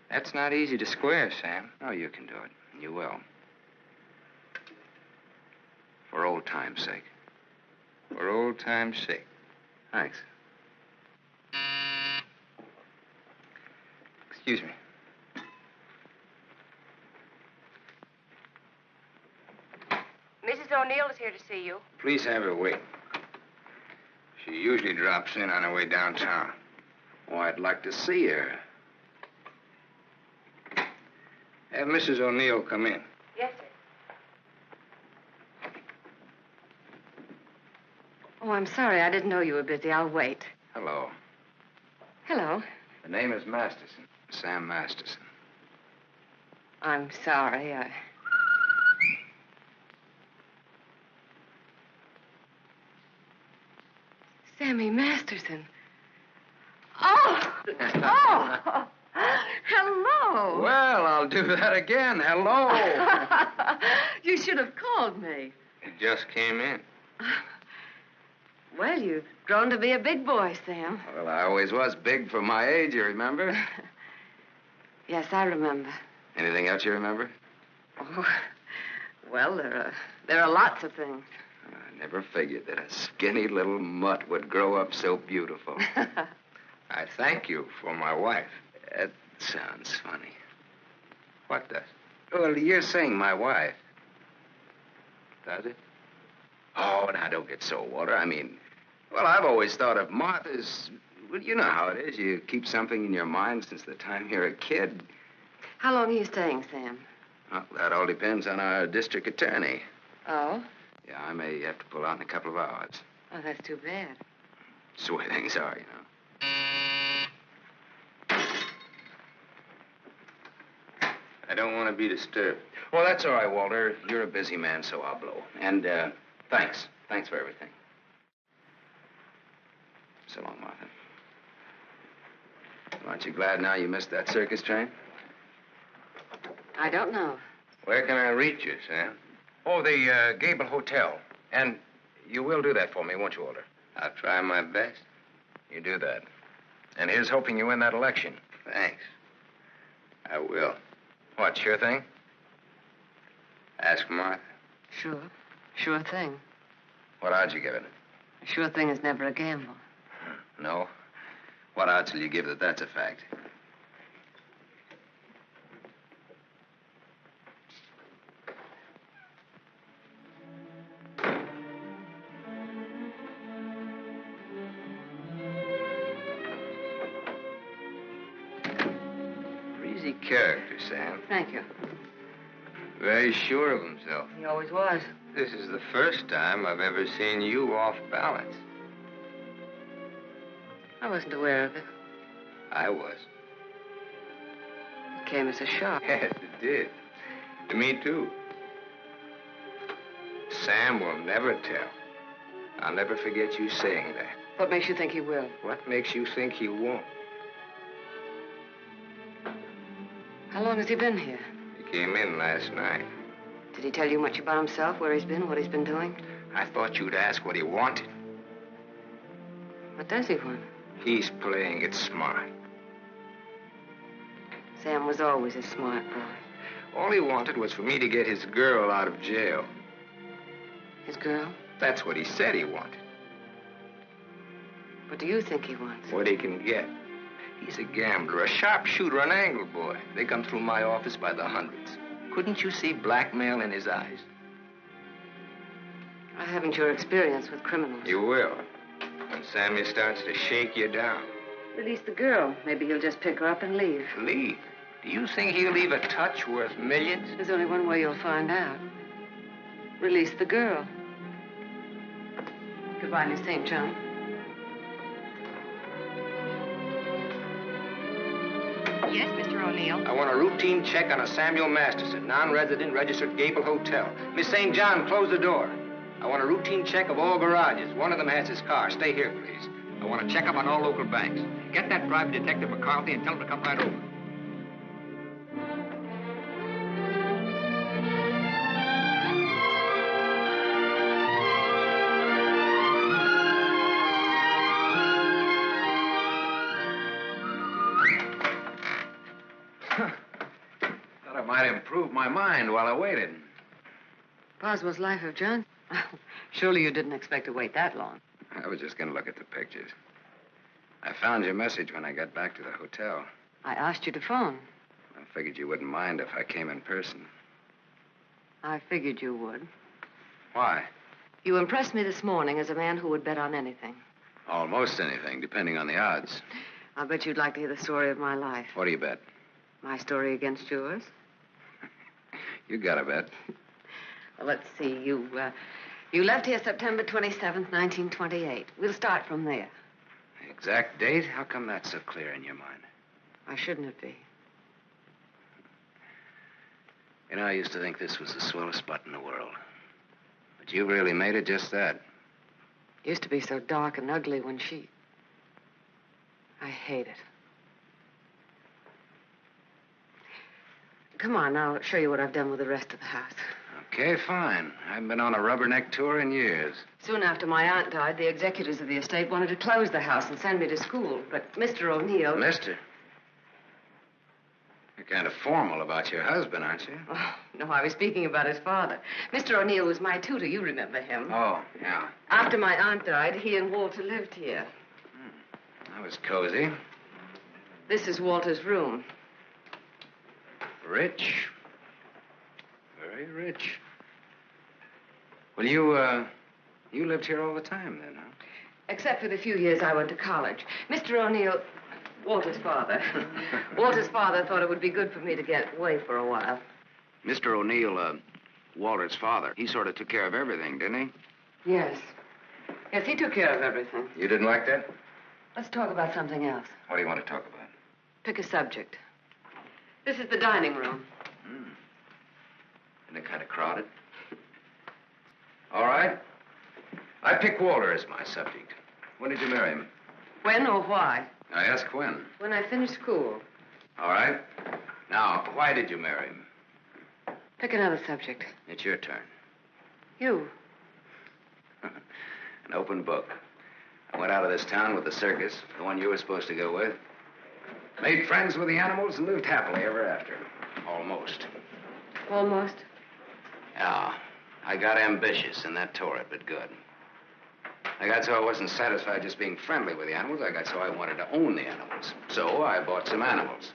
That's not easy to square, Sam. Oh, you can do it. You will. For old time's sake. For old time's sake. Thanks. Excuse me. Mrs. O'Neill is here to see you. Please have her wait. She usually drops in on her way downtown. Oh, I'd like to see her. Have Mrs. O'Neill come in. Yes, sir. Oh, I'm sorry. I didn't know you were busy. I'll wait. Hello. Hello. The name is Masterson. Sam Masterson. I'm sorry. Sammy Masterson. Oh! Oh! Hello. Well, I'll do that again. Hello. You should have called me. It just came in. Well, you've grown to be a big boy, Sam. Well, I always was big for my age, you remember? Yes, I remember. Anything else you remember? Oh, well, there are lots of things. I never figured that a skinny little mutt would grow up so beautiful. I thank you for my wife. That sounds funny. What does? Well, you're saying my wife. Does it? Oh, now, don't get so, Walter. I mean, well, I've always thought of Martha's... Well, you know how it is. You keep something in your mind since the time you're a kid. How long are you staying, Sam? Well, that all depends on our district attorney. Oh? Yeah, I may have to pull out in a couple of hours. Oh, that's too bad. It's the way things are, you know. I don't want to be disturbed. Well, that's all right, Walter. You're a busy man, so I'll blow. And, thanks. Thanks for everything. So long, Martha. Aren't you glad now you missed that circus train? I don't know. Where can I reach you, Sam? Oh, the Gable Hotel. And you will do that for me, won't you, Walter? I'll try my best. You do that. And here's hoping you win that election. Thanks. I will. What, sure thing? Ask Martha. Sure. Sure thing. What odds you give it? A sure thing is never a gamble. No? What odds will you give that that's a fact? Breezy character, Sam. Thank you. Very sure of himself. He always was. This is the first time I've ever seen you off balance. I wasn't aware of it. I was. It came as a shock. Yes, it did. To me, too. Sam will never tell. I'll never forget you saying that. What makes you think he will? What makes you think he won't? How long has he been here? He came in last night. Did he tell you much about himself, where he's been, what he's been doing? I thought you'd ask what he wanted. What does he want? He's playing it smart. Sam was always a smart boy. All he wanted was for me to get his girl out of jail. His girl? That's what he said he wanted. What do you think he wants? What he can get. He's a gambler, a sharpshooter, an angle boy. They come through my office by the hundreds. Couldn't you see blackmail in his eyes? I haven't your experience with criminals. You will. When Sammy starts to shake you down. Release the girl. Maybe he'll just pick her up and leave. Leave? Do you think he'll leave a touch worth millions? There's only one way you'll find out. Release the girl. Goodbye, Miss St. John. Yes, Mr. O'Neill. I want a routine check on a Samuel Masterson, non-resident, registered Gable Hotel. Miss St. John, close the door. I want a routine check of all garages. One of them has his car. Stay here, please. I want to check up on all local banks. Get that private detective McCarthy and tell him to come right over. Thought I might improve my mind while I waited. Boswell's Life of John? Surely you didn't expect to wait that long. I was just going to look at the pictures. I found your message when I got back to the hotel. I asked you to phone. I figured you wouldn't mind if I came in person. I figured you would. Why? You impressed me this morning as a man who would bet on anything. Almost anything, depending on the odds. I'll bet you'd like to hear the story of my life. What do you bet? My story against yours. You got a bet. Well, let's see. You left here September 27th, 1928. We'll start from there. The exact date? How come that's so clear in your mind? Why shouldn't it be? You know, I used to think this was the swellest spot in the world. But you really made it just that. Used to be so dark and ugly when she... I hate it. Come on, I'll show you what I've done with the rest of the house. Okay, fine. I haven't been on a rubberneck tour in years. Soon after my aunt died, the executors of the estate wanted to close the house and send me to school. But Mr. O'Neill... Mister? You're kind of formal about your husband, aren't you? Oh, no, I was speaking about his father. Mr. O'Neill was my tutor. You remember him. Oh, yeah. After my aunt died, he and Walter lived here. That was cozy. This is Walter's room. Rich. Very rich. Well, you lived here all the time then, huh? Except for the few years I went to college. Mr. O'Neill, Walter's father. Walter's father thought it would be good for me to get away for a while. Mr. O'Neill, Walter's father, he sort of took care of everything, didn't he? Yes. Yes, he took care of everything. You didn't like that? Let's talk about something else. What do you want to talk about? Pick a subject. This is the dining room. Isn't it kind of crowded? All right. I pick Walter as my subject. When did you marry him? When or why? I ask when. When I finished school. All right. Now, why did you marry him? Pick another subject. It's your turn. You. An open book. I went out of this town with the circus, the one you were supposed to go with. Made friends with the animals and lived happily ever after. Almost. Almost? Yeah. I got ambitious, and that tore it, but good. I got so I wasn't satisfied just being friendly with the animals. I got so I wanted to own the animals. So I bought some animals.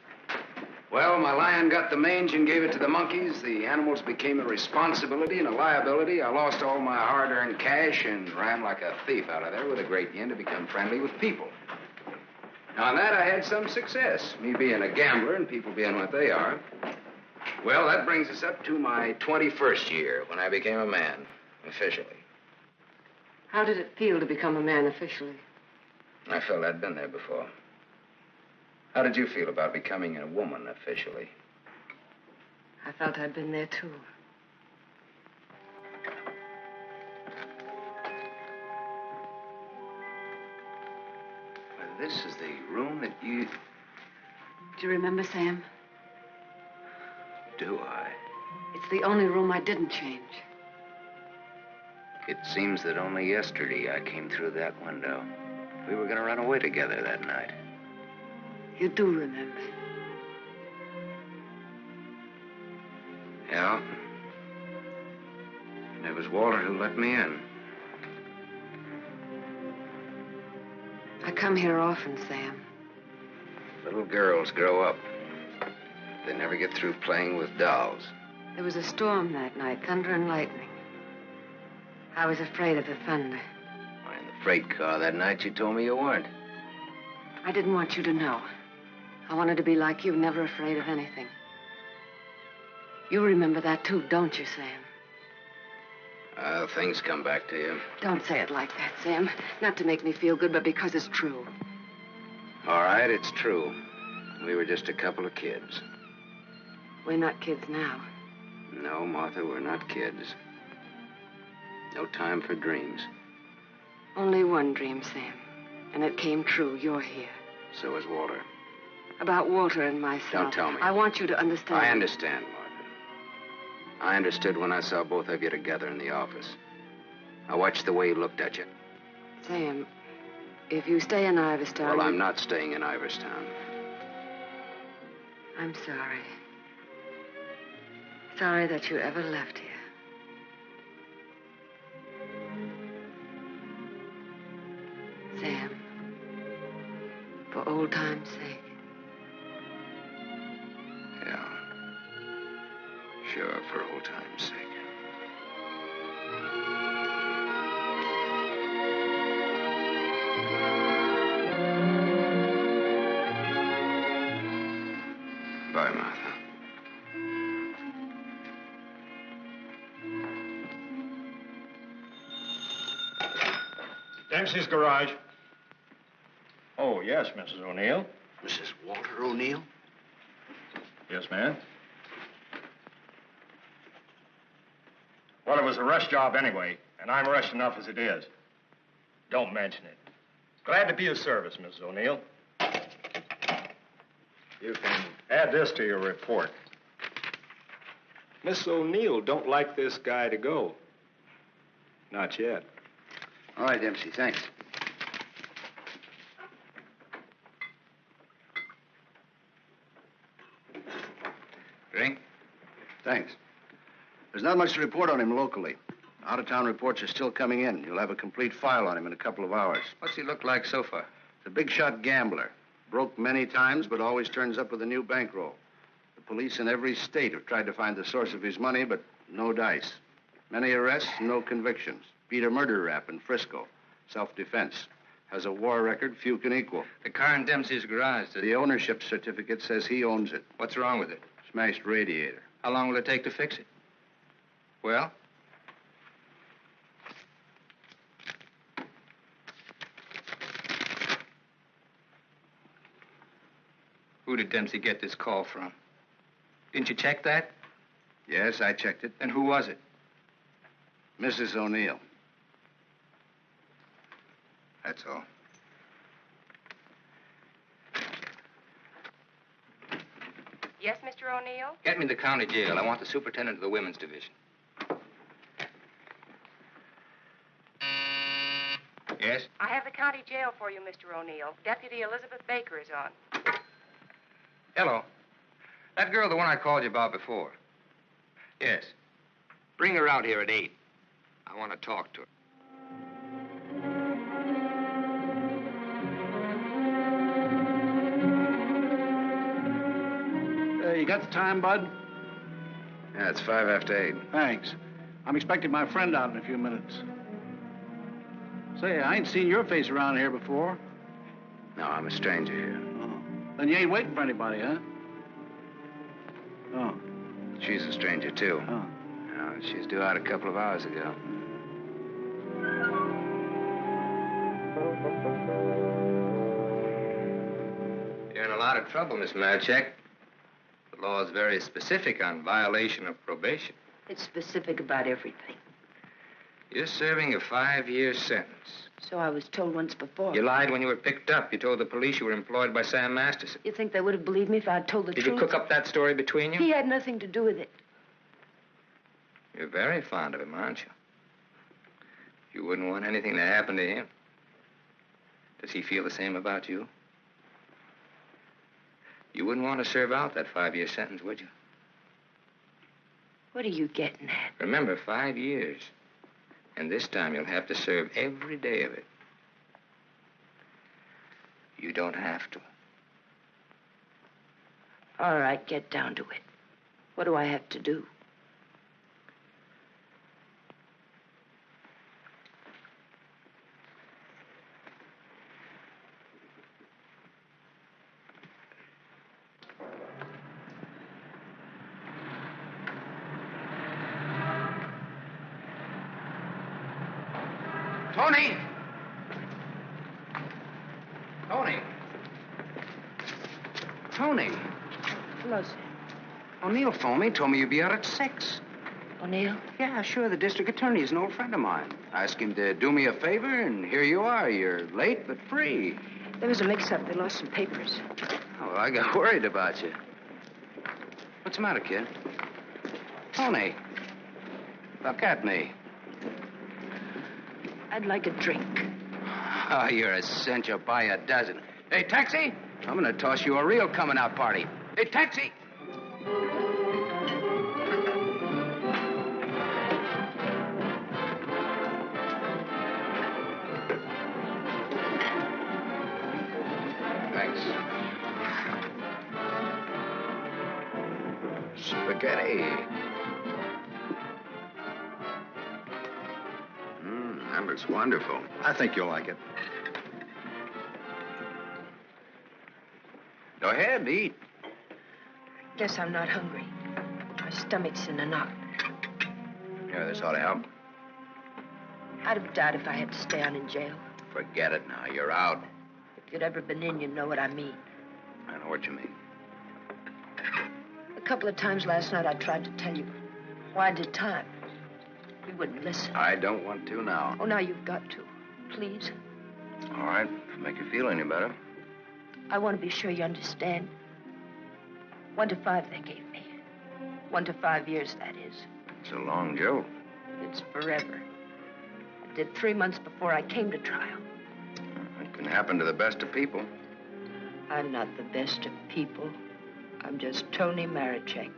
Well, my lion got the mange and gave it to the monkeys. The animals became a responsibility and a liability. I lost all my hard-earned cash and ran like a thief out of there with a great yen to become friendly with people. Now, on that, I had some success, me being a gambler and people being what they are. Well, that brings us up to my 21st year, when I became a man, officially. How did it feel to become a man officially? I felt I'd been there before. How did you feel about becoming a woman officially? I felt I'd been there, too. Well, this is the room that you... Do you remember, Sam? Do I? It's It's the only room I didn't change. It seems that only yesterday I came through that window. We were going to run away together that night. You do remember. Yeah. And it was Walter who let me in. I come here often, Sam. Little girls grow up. They never get through playing with dolls. There was a storm that night, thunder and lightning. I was afraid of the thunder. In the freight car that night, you told me you weren't. I didn't want you to know. I wanted to be like you, never afraid of anything. You remember that too, don't you, Sam? Things come back to you. Don't say it like that, Sam. Not to make me feel good, but because it's true. All right, it's true. We were just a couple of kids. We're not kids now. No, Martha, we're not kids. No time for dreams. Only one dream, Sam. And it came true. You're here. So is Walter. About Walter and myself. Don't tell me. I want you to understand. I understand, Martha. I understood when I saw both of you together in the office. I watched the way he looked at you. Sam, if you stay in Iverstown... Well, I'm not staying in Iverstown. I'm sorry. Sorry that you ever left here. Sam, for old time's sake. Yeah. Sure, for old time's sake. Bye, Martha. Dempsey's garage. Oh, yes, Mrs. O'Neill. Mrs. Walter O'Neill? Yes, ma'am. Well, it was a rush job anyway, and I'm rushed enough as it is. Don't mention it. Glad to be of service, Mrs. O'Neill. You can add this to your report. Miss O'Neill don't like this guy to go. Not yet. All right, Dempsey, thanks. Drink? Thanks. There's not much to report on him locally. Out-of-town reports are still coming in. You'll have a complete file on him in a couple of hours. What's he look like so far? He's a big-shot gambler. Broke many times, but always turns up with a new bankroll. The police in every state have tried to find the source of his money, but no dice. Many arrests, no convictions. Beat a murder rap in Frisco. Self-defense. Has a war record few can equal. The car in Dempsey's garage. The ownership certificate says he owns it. What's wrong with it? Smashed radiator. How long will it take to fix it? Well? Who did Dempsey get this call from? Didn't you check that? Yes, I checked it. And who was it? Mrs. O'Neill. That's all. Yes, Mr. O'Neill? Get me the county jail. I want the superintendent of the women's division. Yes? I have the county jail for you, Mr. O'Neill. Deputy Elizabeth Baker is on. Hello. That girl, the one I called you about before. Yes. Bring her out here at 8. I want to talk to her. You got the time, Bud? Yeah, it's 5 after 8. Thanks. I'm expecting my friend out in a few minutes. Say, I ain't seen your face around here before. No, I'm a stranger here. Oh. Then you ain't waiting for anybody, huh? Oh. She's a stranger, too. Oh. She's due out a couple of hours ago. You're in a lot of trouble, Miss Malchek. The law is very specific on violation of probation. It's specific about everything. You're serving a 5-year sentence. So I was told once before. You lied when you were picked up. You told the police you were employed by Sam Masterson. You think they would have believed me if I'd told the truth? Did you cook up that story between you? He had nothing to do with it. You're very fond of him, aren't you? You wouldn't want anything to happen to him. Does he feel the same about you? You wouldn't want to serve out that 5-year sentence, would you? What are you getting at? Remember, 5 years. And this time you'll have to serve every day of it. You don't have to. All right, get down to it. What do I have to do? Tony! Tony! Tony! Hello, sir. O'Neill phoned me, told me you'd be out at 6. O'Neill? Yeah, sure. The district attorney is an old friend of mine. I asked him to do me a favor, and here you are. You're late, but free. There was a mix-up. They lost some papers. Oh, well, I got worried about you. What's the matter, kid? Tony. Look at me. I'd like a drink. Oh, you're a cinch. You'll buy a dozen. Hey, taxi! I'm gonna toss you a real coming-out party. Hey, taxi! Thanks. Spaghetti. That looks wonderful. I think you'll like it. Go ahead, eat. Guess I'm not hungry. My stomach's in a knot. Yeah, this ought to help. I'd have died if I had to stay on in jail. Forget it now. You're out. If you'd ever been in, you'd know what I mean. I know what you mean. A couple of times last night I tried to tell you why I did time. You wouldn't listen. I don't want to now. Oh, now you've got to. Please. All right, to make you feel any better. I want to be sure you understand. 1 to 5 they gave me. 1 to 5 years, that is. It's a long joke. It's forever. I did 3 months before I came to trial. It can happen to the best of people. I'm not the best of people. I'm just Tony Marichek.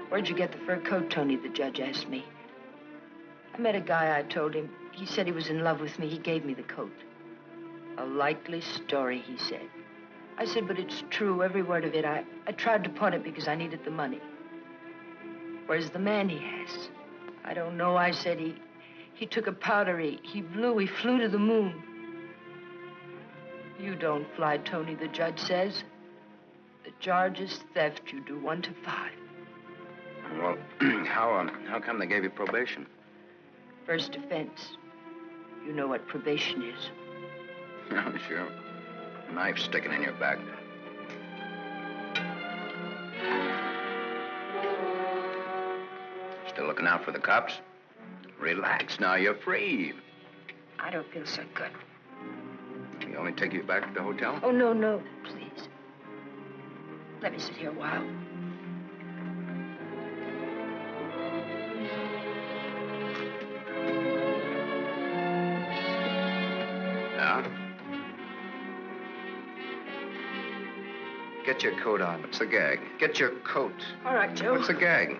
Where'd you get the fur coat, Tony? The judge asked me. I met a guy, I told him. He said he was in love with me. He gave me the coat. A likely story, he said. I said, but it's true, every word of it. I tried to pawn it because I needed the money. Where's the man he has? I don't know, I said. He took a powder, he flew to the moon. You don't fly, Tony, the judge says. The charge is theft. You do 1 to 5. Well, how come they gave you probation? First offense. You know what probation is. Oh, sure. A knife sticking in your back. Still looking out for the cops? Relax now, you're free. I don't feel so good. You only take you back to the hotel? Oh, no, please. Let me sit here a while. Get your coat on. What's the gag? Get your coat. All right, Joe. What's the gag?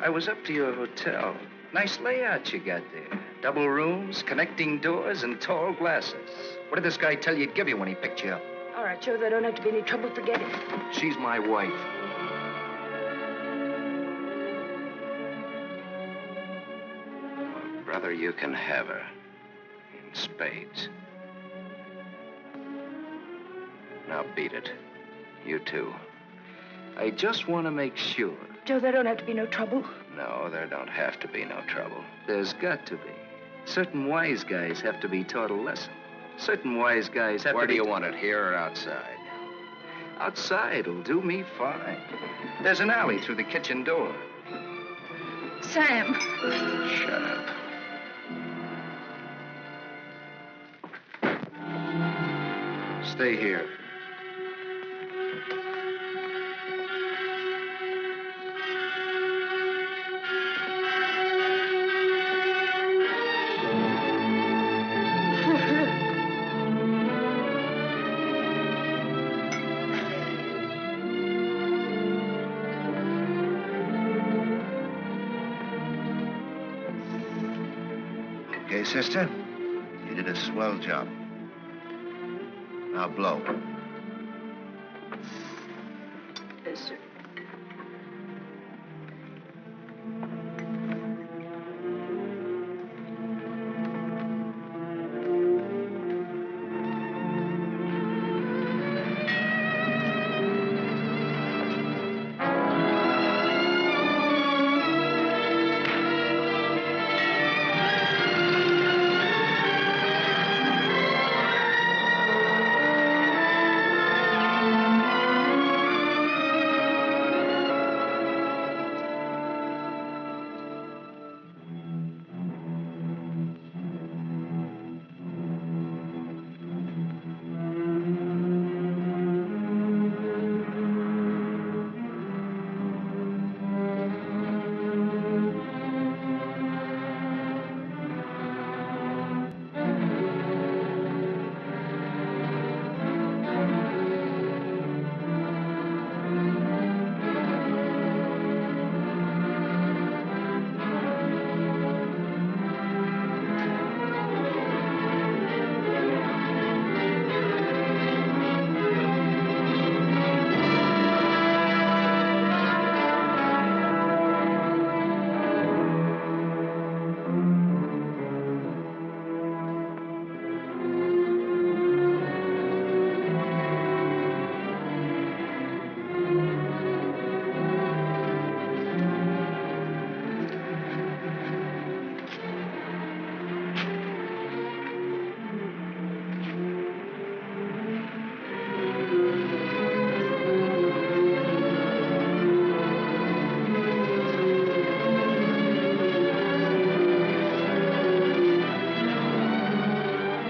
I was up to your hotel. Nice layout you got there. Double rooms, connecting doors, and tall glasses. What did this guy tell you he'd give you when he picked you up? All right, Joe, there don't have to be any trouble. Forget it. She's my wife. Well, brother, you can have her. In spades. Now beat it. You too. I just want to make sure. Joe, there don't have to be no trouble. No, there don't have to be no trouble. There's got to be. Certain wise guys have to be taught a lesson. Certain wise guys have to be... Where do you want it, here or outside? Outside'll do me fine. There's an alley through the kitchen door. Sam. Shut up. Stay here. Okay, sister? You did a swell job. Now blow. Yes, sir.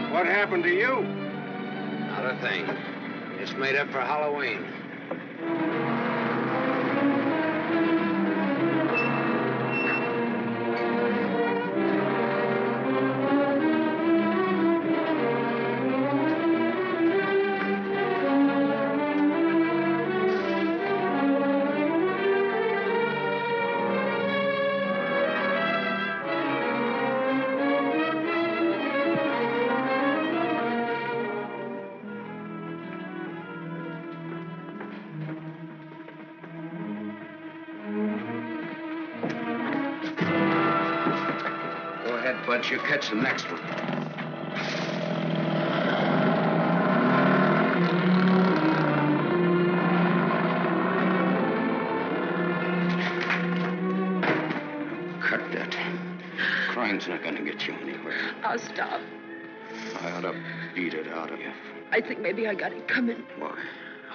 What happened to you? Not a thing. Just made up for Halloween. But you catch the next one. Cut that. Crime's not gonna get you anywhere. I'll stop. I ought to beat it out of you. I think maybe I got it coming.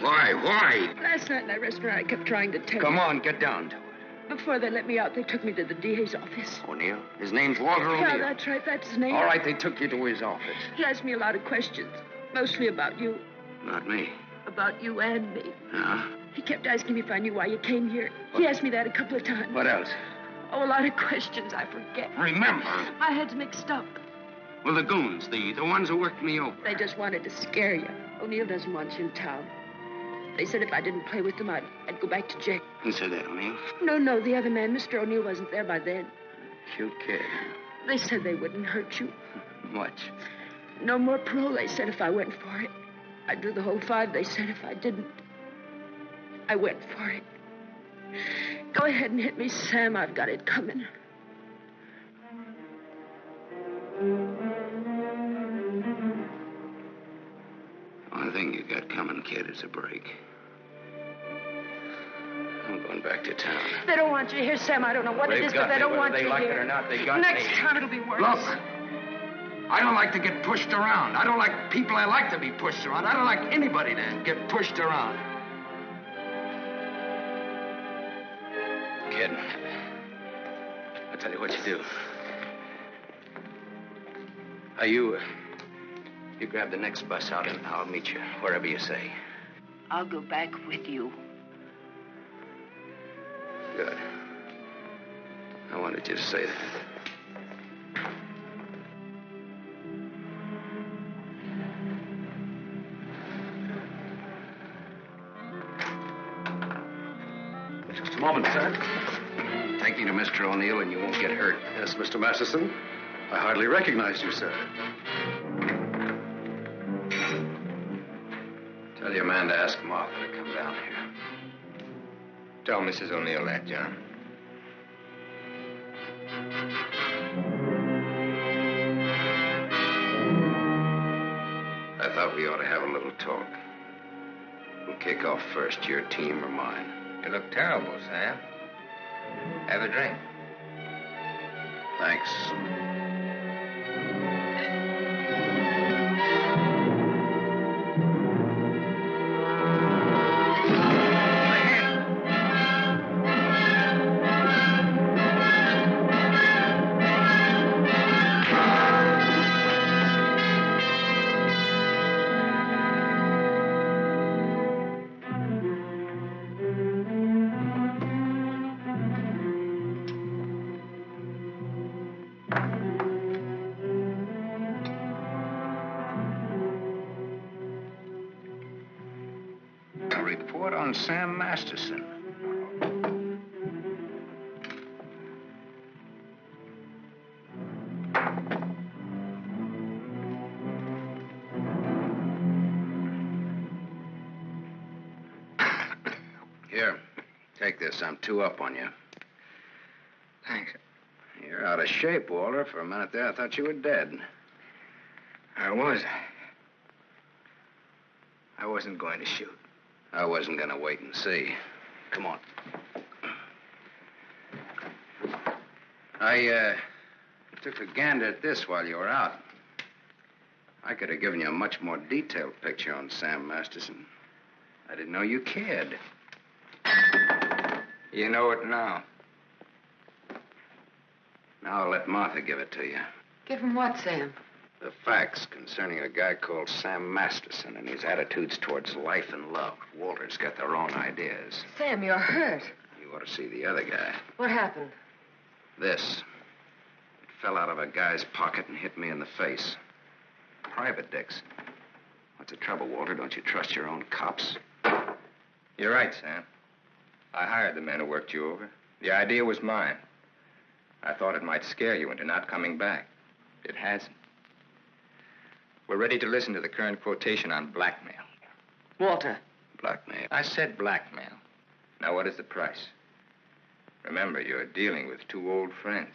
Why? Why? Last night in that restaurant, I kept trying to tell Come you. on, get down to it. Before they let me out, they took me to the DA's office. O'Neill? His name's Walter O'Neill. Yeah, that's right. That's his name. All right, they took you to his office. He asked me a lot of questions, mostly about you. Not me. About you and me. Huh? He kept asking me if I knew why you came here. He asked me that a couple of times. What else? Oh, a lot of questions I forget. Remember. My head's mixed up. Well, the goons, the ones who worked me over. They just wanted to scare you. O'Neill doesn't want you in town. They said if I didn't play with them, I'd go back to jail. Who said that, O'Neill? No, the other man. Mr. O'Neill wasn't there by then. Cute kid. They said they wouldn't hurt you. Much. No more parole, they said, if I went for it. I'd do the whole 5, they said, if I didn't. I went for it. Go ahead and hit me, Sam. I've got it coming. One thing you got coming, kid, is a break. I'm going back to town. They don't want you here, Sam. I don't know what it is, but they don't want you here. Whether they like it or not, they got Next me. time it'll be worse. Look, I don't like to get pushed around. I don't like people I like to be pushed around. I don't like anybody to get pushed around. Kid, I'll tell you what you do. You grab the next bus out and I'll meet you wherever you say. I'll go back with you. Good. I wanted you to say that. Just a moment, sir. Take you to Mr. O'Neill and you won't get hurt. Yes, Mr. Masterson. I hardly recognized you, sir. Tell your man to ask Martha to come down here. Tell Mrs. O'Neill that, John. I thought we ought to have a little talk. We'll kick off first, your team or mine. You look terrible, Sam. Have a drink. Thanks. Report on Sam Masterson. Here, take this. I'm 2 up on you. Thanks. You're out of shape, Walter. For a minute there, I thought you were dead. I was. I wasn't going to shoot. I wasn't going to wait and see. Come on. I took a gander at this while you were out. I could have given you a much more detailed picture on Sam Masterson. I didn't know you cared. You know it now. Now I'll let Martha give it to you. Give him what, Sam? The facts concerning a guy called Sam Masterson and his attitudes towards life and love. Walter's got their own ideas. Sam, you're hurt. You ought to see the other guy. What happened? This. It fell out of a guy's pocket and hit me in the face. Private dicks. What's the trouble, Walter? Don't you trust your own cops? You're right, Sam. I hired the men who worked you over. The idea was mine. I thought it might scare you into not coming back. It hasn't. We're ready to listen to the current quotation on blackmail. Walter. Blackmail? I said blackmail. Now, what is the price? Remember, you're dealing with 2 old friends.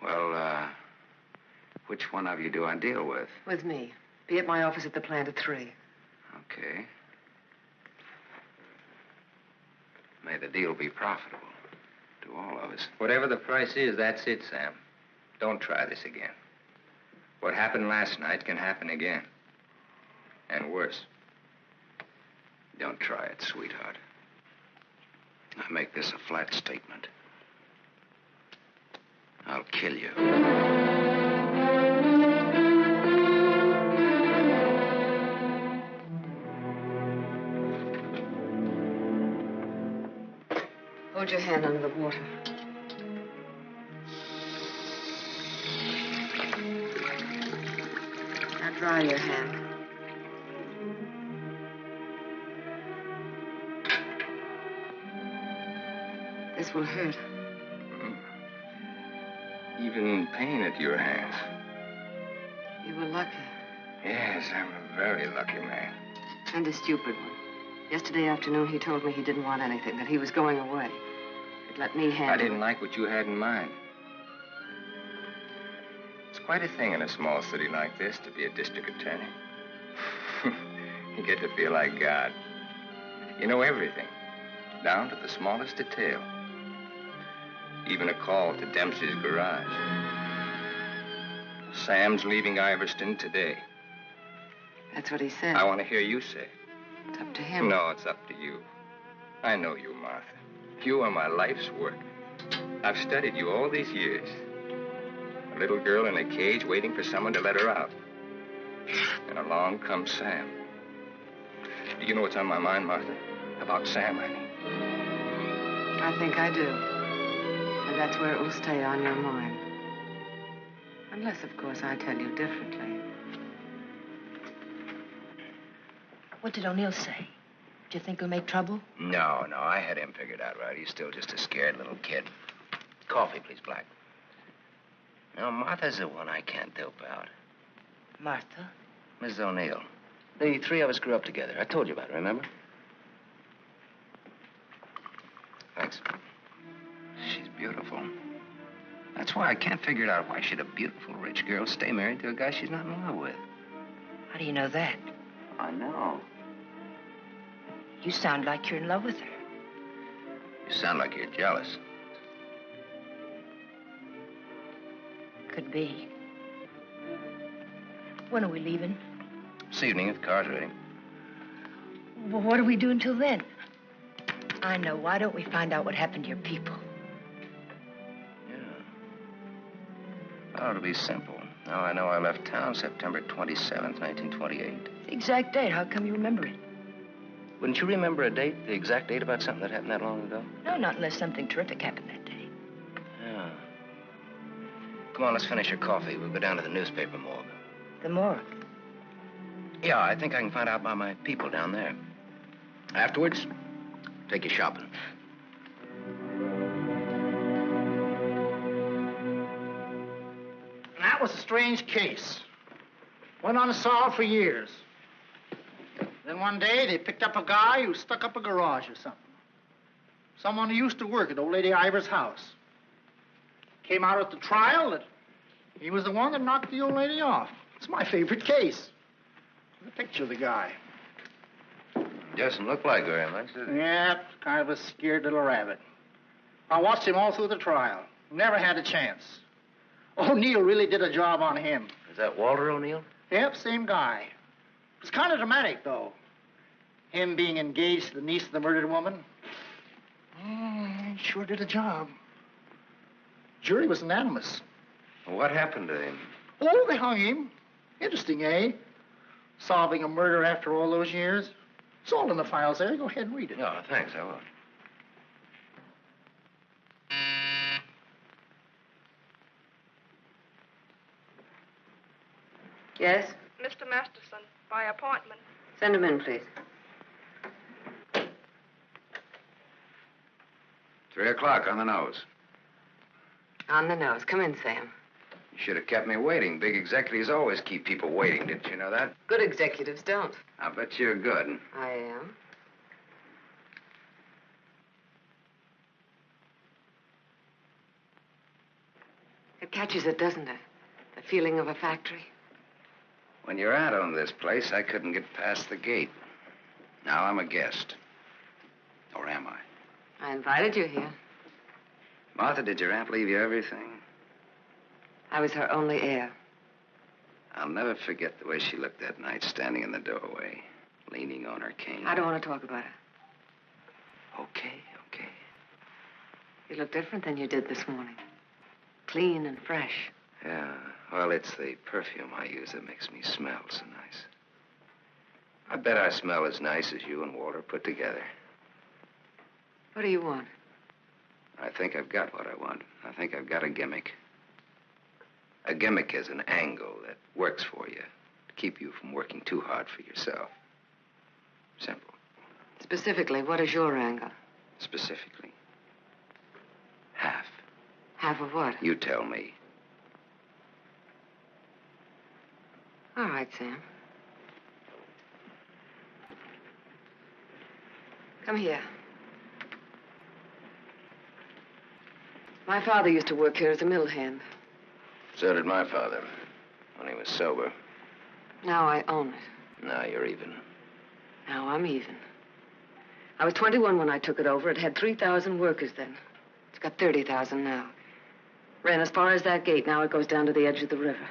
Well, which one of you do I deal with? With me. Be at my office at the plant at 3. Okay. May the deal be profitable to all of us. Whatever the price is, that's it, Sam. Don't try this again. What happened last night can happen again. And worse. Don't try it, sweetheart. I make this a flat statement. I'll kill you. Hold your hand under the water. Now dry your hand. This will hurt. Even in pain at your hands. You were lucky. Yes, I'm a very lucky man. And a stupid one. Yesterday afternoon, he told me he didn't want anything, that he was going away. He'd let me handle it. I didn't like what you had in mind. It's quite a thing in a small city like this to be a district attorney. You get to feel like God. You know everything, down to the smallest detail. Even a call to Dempsey's garage. Sam's leaving Iverston today. That's what he said. I want to hear you say it. It's up to him. No, it's up to you. I know you, Martha. You are my life's work. I've studied you all these years. A little girl in a cage waiting for someone to let her out. And along comes Sam. Do you know what's on my mind, Martha? About Sam, I mean. I think I do. And that's where it will stay on your mind. Unless, of course, I tell you differently. What did O'Neill say? Do you think he'll make trouble? No, I had him figured out right. He's still just a scared little kid. Coffee, please, Black. No, Martha's the one I can't dope out. Martha? Mrs. O'Neill. The three of us grew up together. I told you about it, remember? Thanks. She's beautiful. That's why I can't figure it out. Why should a beautiful rich girl stay married to a guy she's not in love with? How do you know that? I know. You sound like you're in love with her. You sound like you're jealous. Could be. When are we leaving? This evening, if the car's ready. Well, what do we do until then? I know. Why don't we find out what happened to your people? Oh, it'll be simple. Now I know I left town September 27th, 1928. The exact date. How come you remember it? Wouldn't you remember a date, the exact date about something that happened that long ago? No, not unless something terrific happened that day. Yeah. Come on, let's finish your coffee. We'll go down to the newspaper morgue. The morgue? Yeah, I think I can find out about my people down there. Afterwards, take you shopping. That was a strange case. Went unsolved for years. Then one day, they picked up a guy who stuck up a garage or something. Someone who used to work at old lady Ivers' house. Came out at the trial that he was the one that knocked the old lady off. It's my favorite case. The picture of the guy. Doesn't look like very much, does it? Yeah, kind of a scared little rabbit. I watched him all through the trial. Never had a chance. O'Neill really did a job on him. Is that Walter O'Neill? Yep, same guy. It's kind of dramatic, though. Him being engaged to the niece of the murdered woman. He sure did a job. Jury was unanimous. What happened to him? Oh, they hung him. Interesting, eh? Solving a murder after all those years. It's all in the files there. Go ahead and read it. Oh, thanks, I will. Yes? Mr. Masterson, by appointment. Send him in, please. 3 o'clock on the nose. On the nose. Come in, Sam. You should have kept me waiting. Big executives always keep people waiting. Didn't you know that? Good executives don't. I bet you're good. I am. It catches it, doesn't it? The feeling of a factory. When you're out on this place, I couldn't get past the gate. Now I'm a guest. Or am I? I invited you here. Martha, did your aunt leave you everything? I was her only heir. I'll never forget the way she looked that night, standing in the doorway, leaning on her cane. I don't want to talk about it. Okay. You look different than you did this morning. Clean and fresh. Yeah, well, it's the perfume I use that makes me smell so nice. I bet I smell as nice as you and Walter put together. What do you want? I think I've got what I want. I think I've got a gimmick. A gimmick is an angle that works for you to keep you from working too hard for yourself. Simple. Specifically, what is your angle? Specifically, half. Half of what? You tell me. All right, Sam. Come here. My father used to work here as a mill hand. So did my father, when he was sober. Now I own it. Now you're even. Now I'm even. I was 21 when I took it over. It had 3,000 workers then. It's got 30,000 now. Ran as far as that gate. Now it goes down to the edge of the river.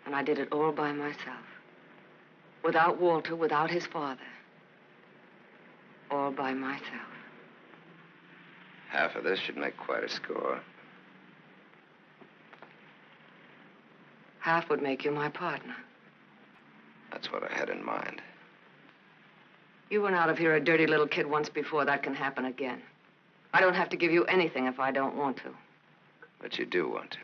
And I did it all by myself. Without Walter, without his father. All by myself. Half of this should make quite a score. Half would make you my partner. That's what I had in mind. You went out of here a dirty little kid once before. That can happen again. I don't have to give you anything if I don't want to. But you do want to.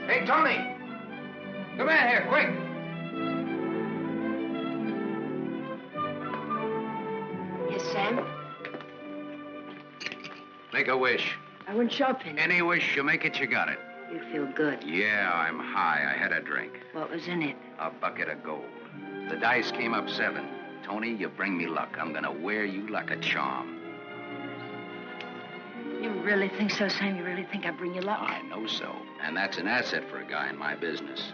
Hey, Tony! Come in here, quick! Make a wish. I went shopping. Any wish, you make it, you got it. You feel good. Yeah, I'm high. I had a drink. What was in it? A bucket of gold. The dice came up 7. Tony, you bring me luck. I'm gonna wear you like a charm. You really think so, Sam? You really think I bring you luck? I know so. And that's an asset for a guy in my business.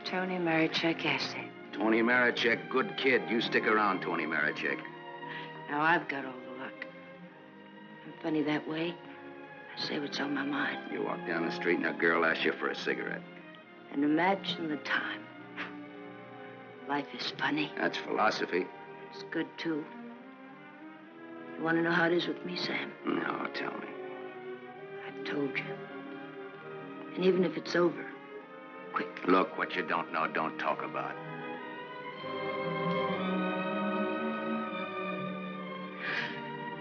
Tony Marichek asset. Tony Marichek, good kid. You stick around, Tony Marichek. Now I've got all the luck. I'm funny that way. I say what's on my mind. You walk down the street and a girl asks you for a cigarette. And imagine the time. Life is funny. That's philosophy. It's good, too. You want to know how it is with me, Sam? No, tell me. I've told you. And even if it's over, quick. Look, what you don't know, don't talk about.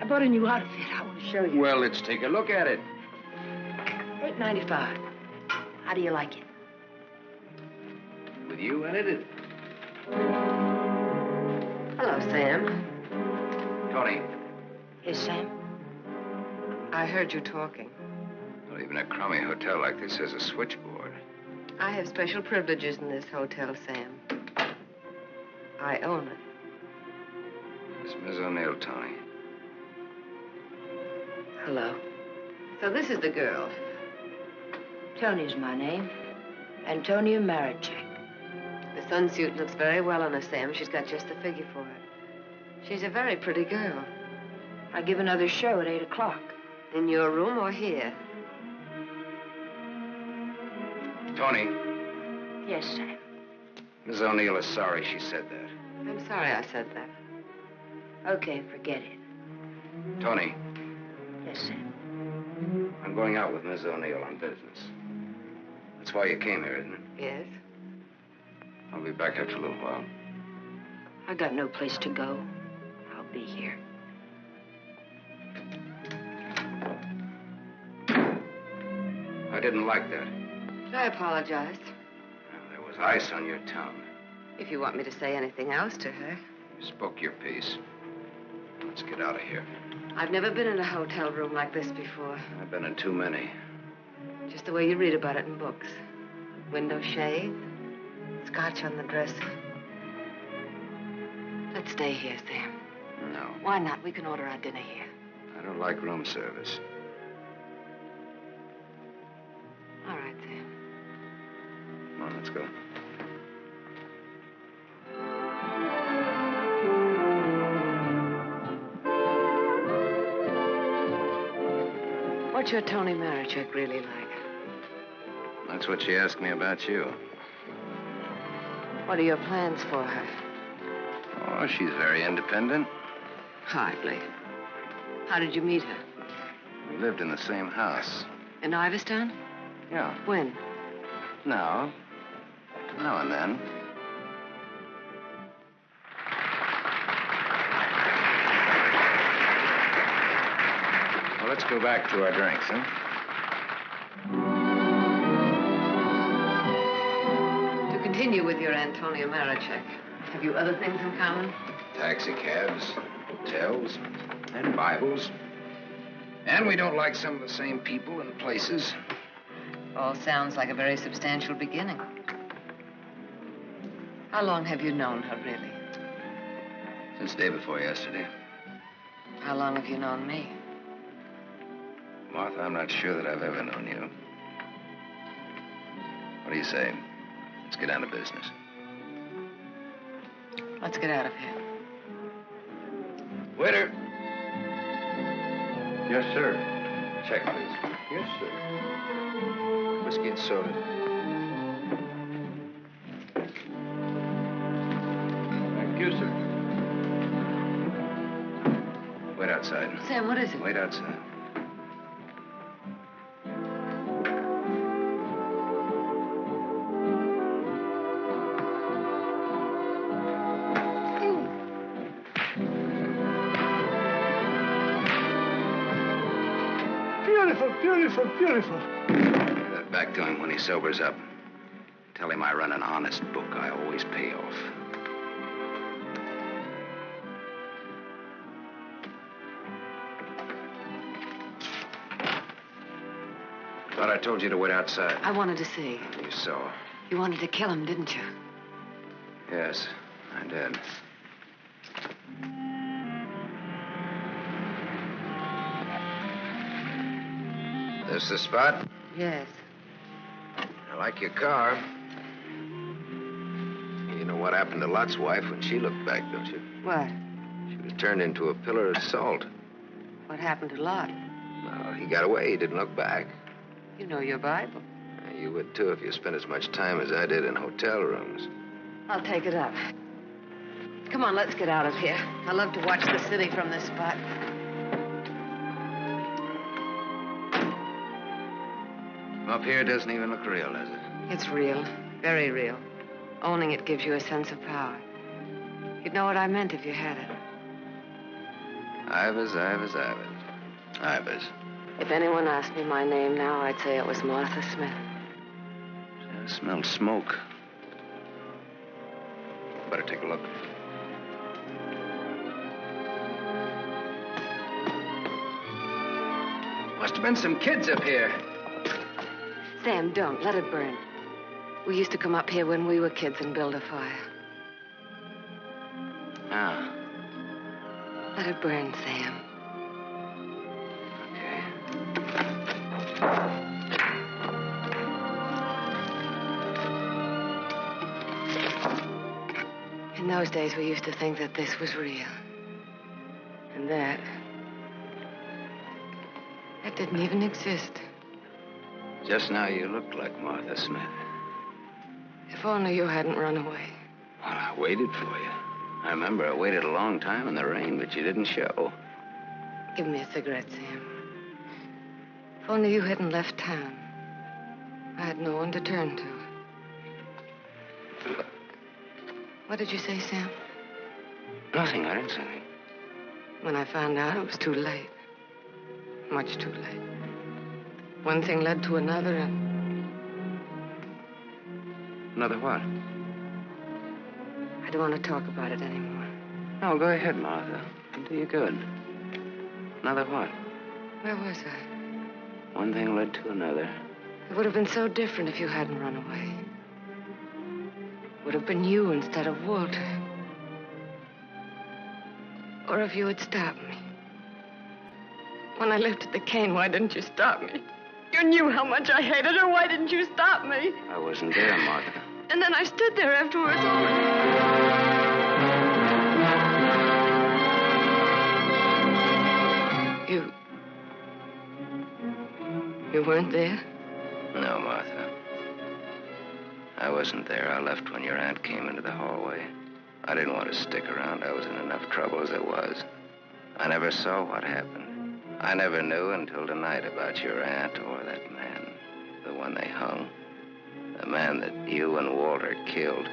I bought a new outfit. I want to show you. Well, let's take a look at it. $8.95. How do you like it? With you in it? Hello, Sam. Tony. Yes, Sam? I heard you talking. Well, even a crummy hotel like this has a switchboard. I have special privileges in this hotel, Sam. I own it. It's Miss O'Neill, Tony. Hello. So this is the girl. Tony's my name. Antonia Marichek. The sunsuit looks very well on her, Sam. She's got just the figure for it. She's a very pretty girl. I give another show at 8 o'clock. In your room or here? Tony. Yes, Sam. Miss O'Neill is sorry she said that. I'm sorry I said that. Okay, forget it. Tony. Yes, Sam. I'm going out with Miss O'Neill on business. That's why you came here, isn't it? Yes. I'll be back after a little while. I got no place to go. I'll be here. I didn't like that. I apologize. There was ice on your tongue. If you want me to say anything else to her. You spoke your piece. Let's get out of here. I've never been in a hotel room like this before. I've been in too many. Just the way you read about it in books. Window shade, scotch on the dresser. Let's stay here, Sam. No. Why not? We can order our dinner here. I don't like room service. All right, Sam. Come on, let's go. What's your Tony Marichek really like? That's what she asked me about you. What are your plans for her? Oh, she's very independent. Hardly. How did you meet her? We lived in the same house. In Iverstown? Yeah. When? Now and then. Well, let's go back to our drinks, huh? To continue with your Antonia Marichek, have you other things in common? Taxi cabs, hotels, and Bibles. And we don't like some of the same people and places. All sounds like a very substantial beginning. How long have you known her, really? Since day before yesterday. How long have you known me? Martha, I'm not sure that I've ever known you. What do you say? Let's get down to business. Let's get out of here. Waiter. Yes, sir. Check, please. Yes, sir. Whiskey and soda. Thank you, sir. Wait outside. Sam, what is it? Wait outside. Beautiful, beautiful. Give that back to him when he sobers up. Tell him I run an honest book. I always pay off. thought I told you to wait outside. I wanted to see. You saw. You wanted to kill him, didn't you? Yes, I did. This the spot? Yes. I like your car. You know what happened to Lot's wife when she looked back, don't you? What? She was turned into a pillar of salt. What happened to Lot? Well, he got away. He didn't look back. You know your Bible. You would, too, if you spent as much time as I did in hotel rooms. I'll take it up. Come on, let's get out of here. I love to watch the city from this spot. Up here doesn't even look real, does it? It's real. Very real. Owning it gives you a sense of power. You'd know what I meant if you had it. Ivers. Ivers. If anyone asked me my name now, I'd say it was Martha Smith. I smell smoke. Better take a look. Must have been some kids up here. Sam, don't. Let it burn. We used to come up here when we were kids and build a fire. Ah. Let it burn, Sam. In those days, we used to think that this was real. And that didn't even exist. Just now you looked like Martha Smith. If only you hadn't run away. Well, I waited for you. I remember I waited a long time in the rain, but you didn't show. Give me a cigarette, Sam. If only you hadn't left town. I had no one to turn to. What did you say, Sam? Nothing. I didn't say anything. When I found out, it was too late. Much too late. One thing led to another, and... Another what? I don't want to talk about it anymore. No, go ahead, Martha. It'll do you good. Another what? Where was I? One thing led to another. It would have been so different if you hadn't run away. It would have been you instead of Walter. Or if you had stopped me. When I lifted the cane, why didn't you stop me? You knew how much I hated her. Why didn't you stop me? I wasn't there, Martha. And then I stood there afterwards. You weren't there? No, Martha. I wasn't there. I left when your aunt came into the hallway. I didn't want to stick around. I was in enough trouble as it was. I never saw what happened. I never knew until tonight about your aunt or that man, the one they hung. The man that you and Walter killed.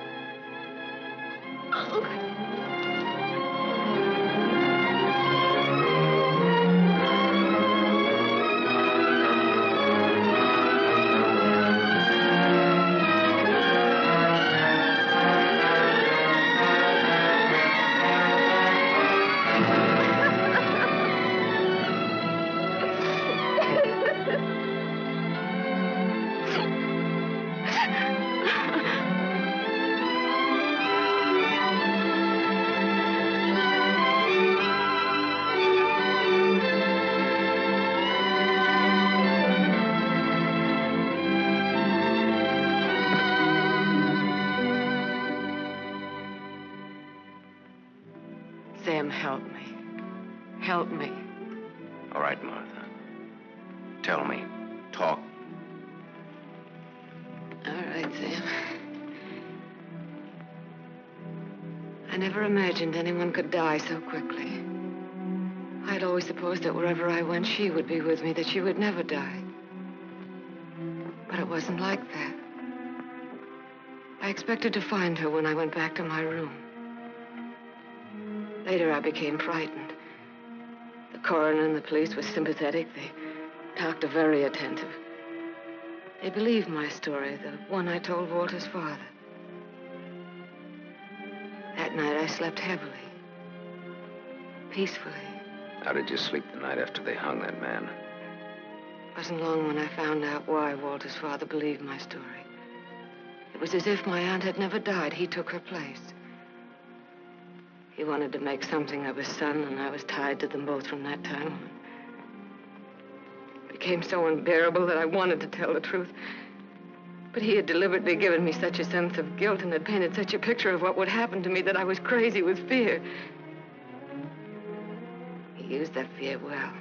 Sam, help me. Help me. All right, Martha. Tell me. Talk. All right, Sam. I never imagined anyone could die so quickly. I'd always supposed that wherever I went, she would be with me, that she would never die. But it wasn't like that. I expected to find her when I went back to my room. Later, I became frightened. The coroner and the police were sympathetic. They talked very attentive. They believed my story, the one I told Walter's father. That night, I slept heavily, peacefully. How did you sleep the night after they hung that man? It wasn't long when I found out why Walter's father believed my story. It was as if my aunt had never died. He took her place. He wanted to make something of his son, and I was tied to them both from that time on. It became so unbearable that I wanted to tell the truth. But he had deliberately given me such a sense of guilt and had painted such a picture of what would happen to me that I was crazy with fear. He used that fear well.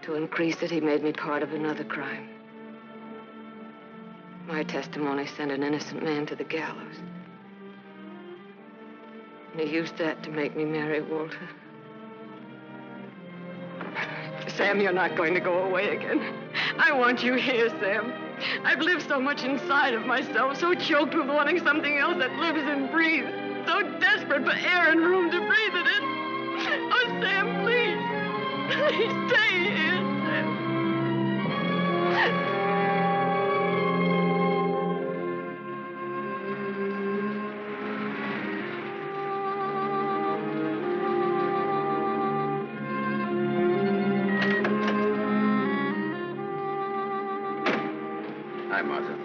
To increase it, he made me part of another crime. My testimony sent an innocent man to the gallows. And he used that to make me marry Walter. Sam, you're not going to go away again. I want you here, Sam. I've lived so much inside of myself, so choked with wanting something else that lives and breathes, so desperate for air and room to breathe it in. Oh, Sam, please. Please stay here, Sam. Hi, Martha.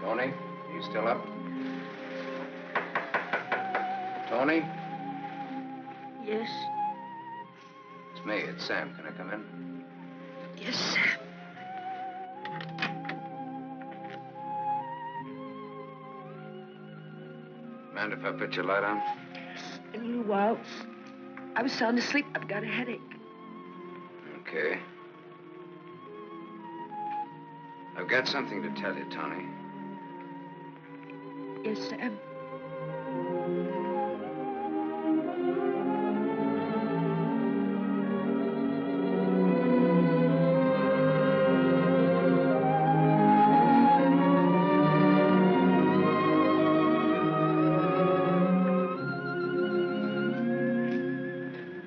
Tony, you still up? Tony? Yes? It's me. It's Sam. Can I come in? Yes, Sam. Mind if I put your light on? In a little while. I was sound asleep. I've got a headache. Okay. I've got something to tell you, Tony. Yes, Sam.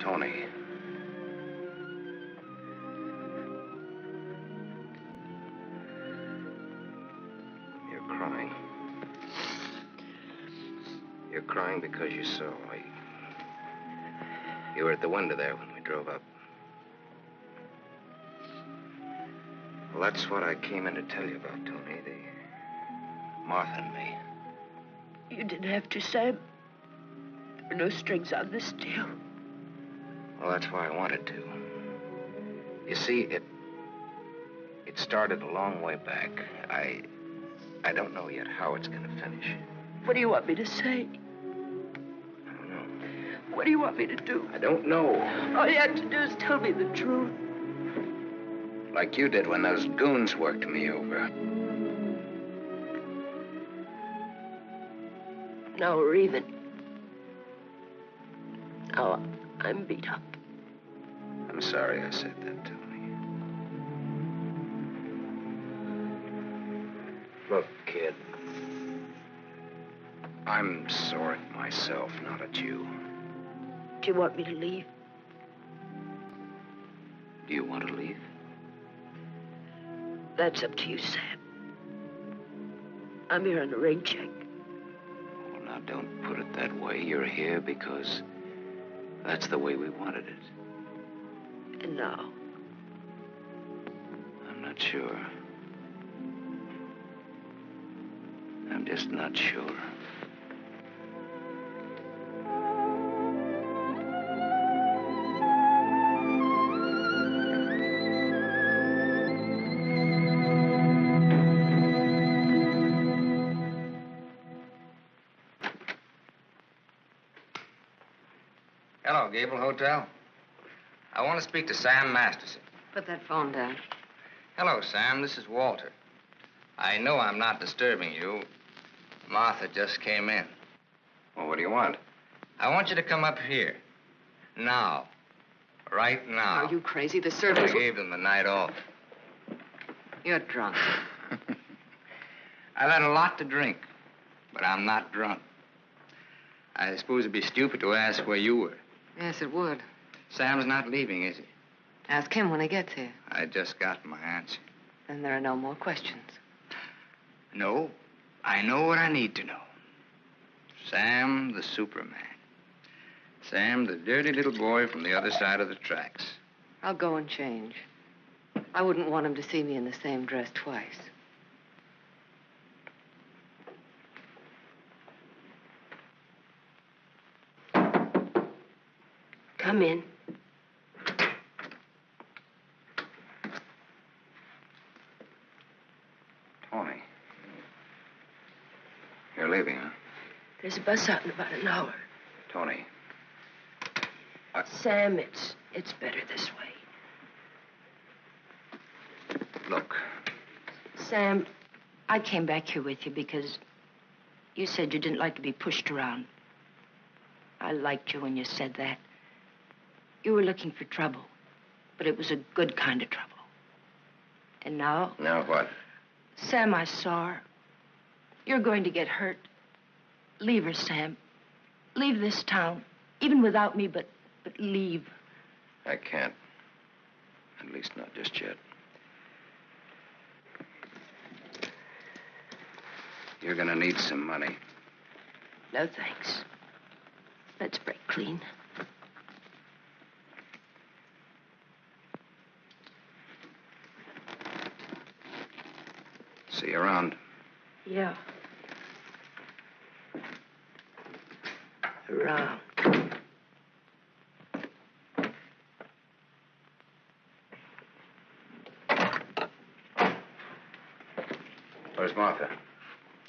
Tony. You're crying. You're crying because you saw me. You were at the window there when we drove up. Well, that's what I came in to tell you about, Tony. The Martha and me. You didn't have to, Sam. There were no strings on this deal. Well, that's why I wanted to. You see, it started a long way back. I don't know yet how it's going to finish. What do you want me to say? I don't know. What do you want me to do? I don't know. All you have to do is tell me the truth. Like you did when those goons worked me over. Now we're even. Now I'm beat up. I'm sorry I said that, Tony. Look, kid. I'm sore at myself, not at you. Do you want me to leave? Do you want to leave? That's up to you, Sam. I'm here on a rain check. Well, now, don't put it that way. You're here because that's the way we wanted it. And now? I'm not sure. I'm just not sure. Hello, Gable Hotel. I want to speak to Sam Masterson. Put that phone down. Hello, Sam. This is Walter. I know I'm not disturbing you. Martha just came in. Well, what do you want? I want you to come up here. Now. Right now. Are you crazy? The servants... I gave them the night off. You're drunk. I've had a lot to drink, but I'm not drunk. I suppose it'd be stupid to ask where you were. Yes, it would. Sam's not leaving, is he? Ask him when he gets here. I just got my answer. Then there are no more questions. No, I know what I need to know. Sam, the Superman. Sam, the dirty little boy from the other side of the tracks. I'll go and change. I wouldn't want him to see me in the same dress twice. Come in. Tony. You're leaving, huh? There's a bus out in about an hour. Tony. Sam, it's better this way. Look. Sam, I came back here with you because you said you didn't like to be pushed around. I liked you when you said that. You were looking for trouble, but it was a good kind of trouble. And now... Now what? Sam, I saw her. You're going to get hurt. Leave her, Sam. Leave this town. Even without me, but leave. I can't. At least not just yet. You're gonna need some money. No, thanks. Let's break clean. See you around. Yeah. Around. Where's Martha?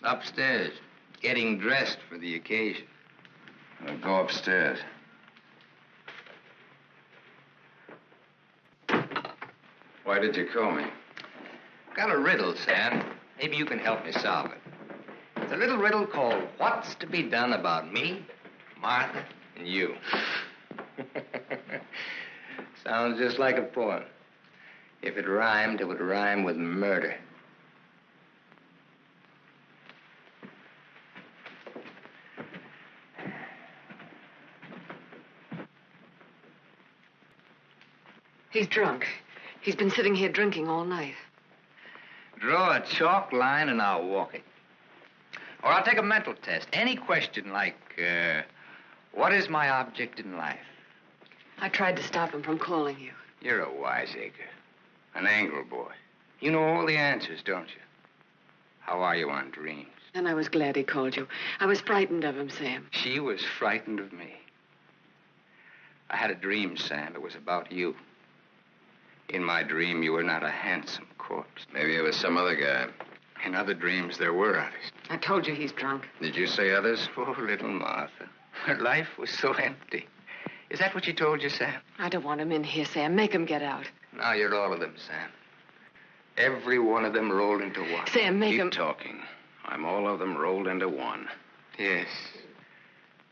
Upstairs, getting dressed for the occasion. Well, go upstairs. Why did you call me? Got a riddle, Sam. Maybe you can help me solve it. It's a little riddle called What's to Be Done About Me, Martha, and You. Sounds just like a poem. If it rhymed, it would rhyme with murder. He's drunk. He's been sitting here drinking all night. Draw a chalk line and I'll walk it. Or I'll take a mental test. Any question like, what is my object in life? I tried to stop him from calling you. You're a wiseacre. An angle boy. You know all the answers, don't you? How are you on dreams? And I was glad he called you. I was frightened of him, Sam. She was frightened of me. I had a dream, Sam. It was about you. In my dream, you were not a handsome corpse. Maybe it was some other guy. In other dreams, there were others. I told you he's drunk. Did you say others? Oh, little Martha. Her life was so empty. Is that what she told you, Sam? I don't want him in here, Sam. Make him get out. Now you're all of them, Sam. Every one of them rolled into one. Sam, make him... Keep talking. I'm all of them rolled into one. Yes.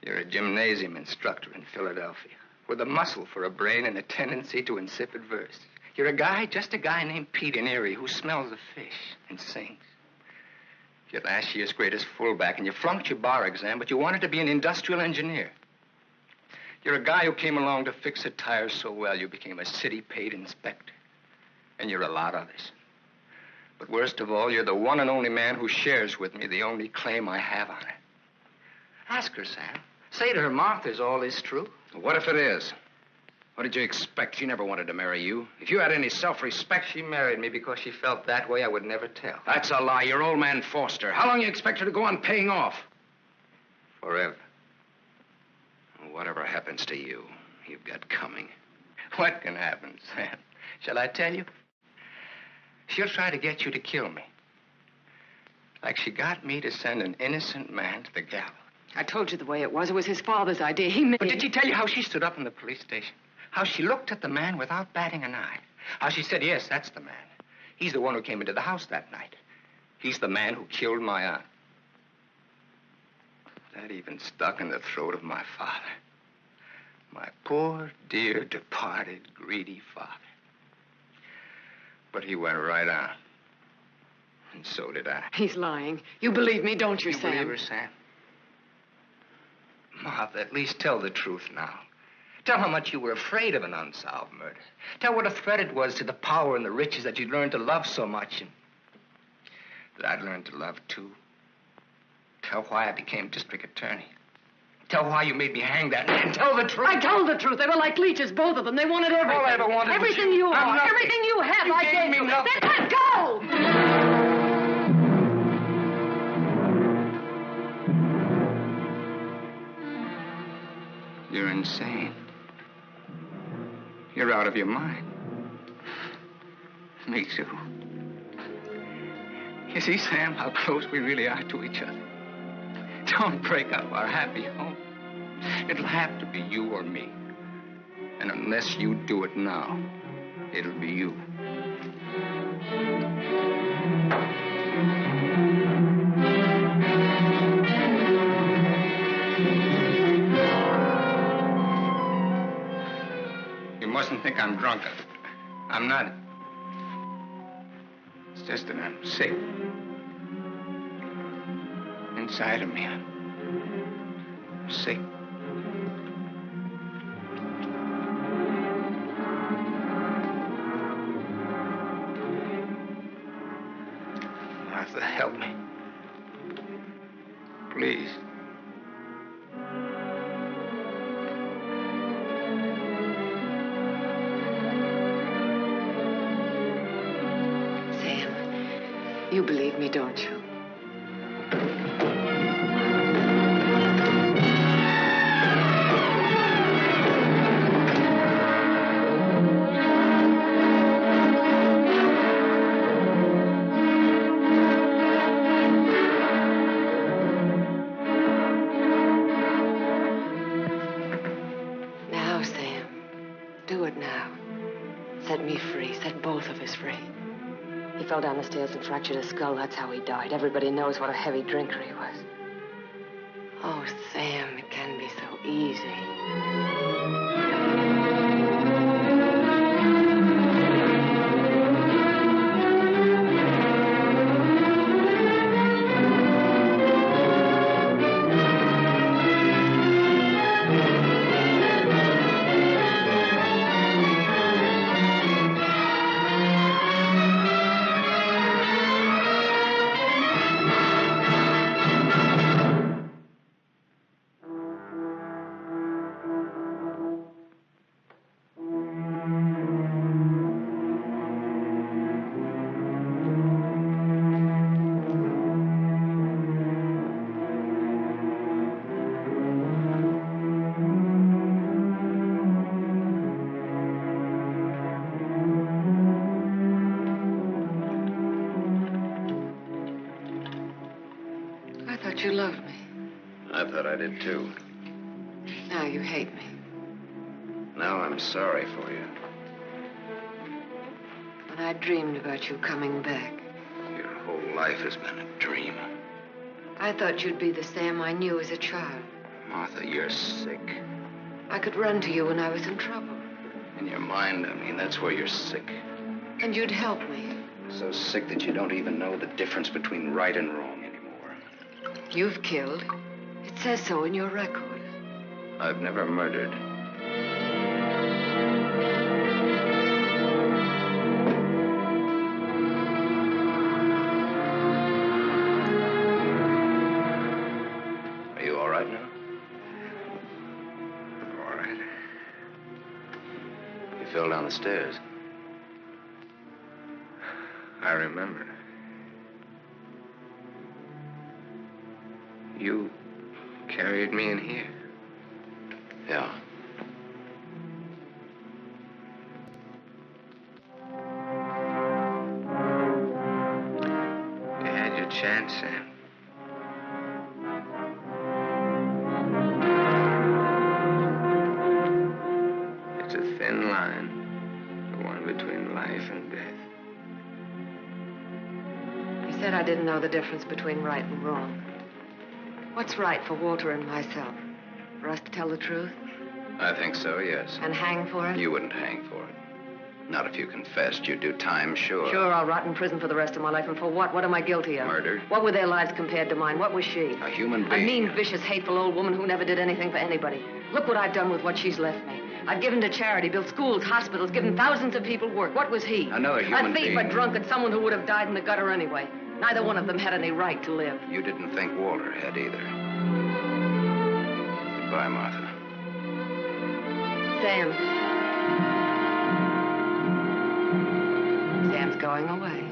You're a gymnasium instructor in Philadelphia with a muscle for a brain and a tendency to insipid verse. You're a guy, just a guy named Pete in Erie who smells the fish and sings. You're last year's greatest fullback, and you flunked your bar exam, but you wanted to be an industrial engineer. You're a guy who came along to fix a tire so well you became a city-paid inspector. And you're a lot of others. But worst of all, you're the one and only man who shares with me the only claim I have on her. Ask her, Sam. Say to her, Martha, is all this true? What if it is? What did you expect? She never wanted to marry you. If you had any self-respect... She married me because she felt that way I would never tell. That's a lie. Your old man forced her. How long do you expect her to go on paying off? Forever. Whatever happens to you, you've got coming. What can happen, Sam? Shall I tell you? She'll try to get you to kill me. Like she got me to send an innocent man to the gallows. I told you the way it was. It was his father's idea. He made... But did she tell you how she stood up in the police station? How she looked at the man without batting an eye? How she said, yes, that's the man. He's the one who came into the house that night. He's the man who killed my aunt. That even stuck in the throat of my father. My poor, dear, departed, greedy father. But he went right on. And so did I. He's lying. You believe me, don't you, Sam? You believe her, Sam? Martha, at least tell the truth now. Tell how much you were afraid of an unsolved murder. Tell what a threat it was to the power and the riches that you'd learned to love so much and that I'd learned to love, too. Tell why I became district attorney. Tell why you made me hang that man. Tell the truth. I told the truth. They were like leeches, both of them. They wanted everything. All I ever wanted everything was you I'm are, nothing. everything you have, You I gave gave me you. nothing. Then let go! You're insane. You're out of your mind. Me too. You see, Sam, how close we really are to each other. Don't break up our happy home. It'll have to be you or me. And unless you do it now, it'll be you. You mustn't think I'm drunk. I'm not. It's just that I'm sick. Inside of me, I'm sick. Martha, help me. Please. Sam, you believe me, don't you? Now, Sam, do it now. Set me free. Set both of us free. He fell down the stairs and fractured his skull. That's how he died. Everybody knows what a heavy drinker he was. Oh, Sam, it can be so easy. I thought you loved me. I thought I did, too. Now you hate me. Now I'm sorry for you. When I dreamed about you coming back, Your whole life has been a dream. I thought you'd be the Sam I knew as a child. Martha, you're sick. I could run to you when I was in trouble. In your mind, I mean, that's where you're sick. And you'd help me. So sick that you don't even know the difference between right and wrong anymore. You've killed. It says so in your record. I've never murdered. Are you all right now? All right. You fell down the stairs. I remember. You carried me in here. Yeah. You had your chance, Sam. It's a thin line, the one between life and death. He said I didn't know the difference between right and wrong. What's right for Walter and myself? For us to tell the truth? I think so, yes. And hang for it? You wouldn't hang for it. Not if you confessed. You'd do time, sure. Sure, I'll rot in prison for the rest of my life. And for what? What am I guilty of? Murder. What were their lives compared to mine? What was she? A human A being. mean, vicious, hateful old woman who never did anything for anybody. Look what I've done with what she's left me. I've given to charity, built schools, hospitals, given thousands of people work. What was he? Another human being. A thief, a drunkard, someone who would have died in the gutter anyway. Neither one of them had any right to live. You didn't think Walter had either. Goodbye, Martha. Sam. Sam's going away.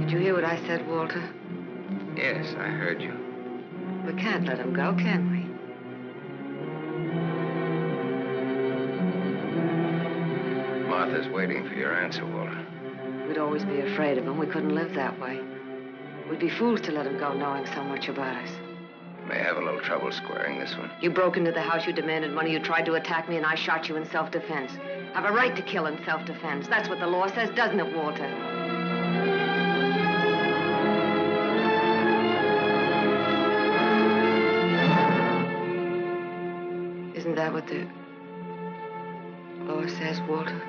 Did you hear what I said, Walter? Yes, I heard you. We can't let him go, can we? Martha's waiting for your answer, Walter. We'd always be afraid of him. We couldn't live that way. We'd be fools to let him go knowing so much about us. May have a little trouble squaring this one. You broke into the house, you demanded money, you tried to attack me, and I shot you in self-defense. Have a right to kill in self-defense. That's what the law says, doesn't it, Walter? Isn't that what the law says, Walter?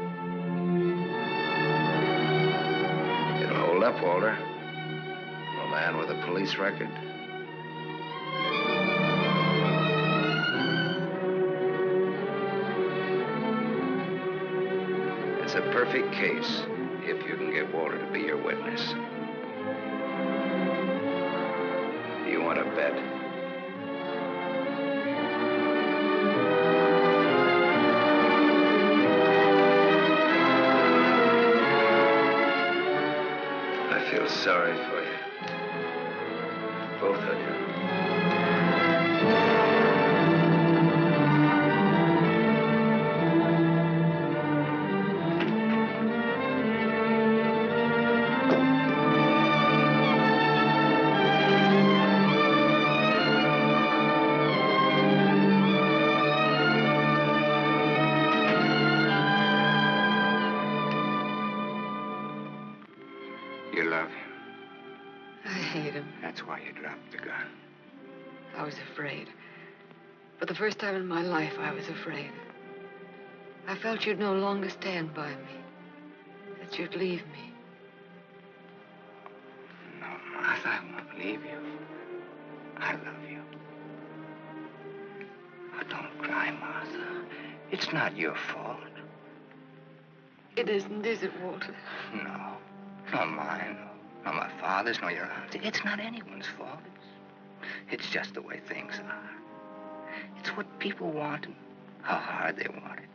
It'll hold up, Walter. A man with a police record. It's a perfect case if you can get Walter to be your witness. Do you want to bet? I feel sorry for you. Both of you. You love him. I hate him. That's why you dropped the gun. I was afraid. For the first time in my life, I was afraid. I felt you'd no longer stand by me. That you'd leave me. No, Martha, I won't leave you. I love you. Oh, don't cry, Martha. It's not your fault. It isn't, is it, Walter? No. Nor mine, nor my father's, nor your aunt's. It's not anyone's fault. It's just the way things are. It's what people want and how hard they want it.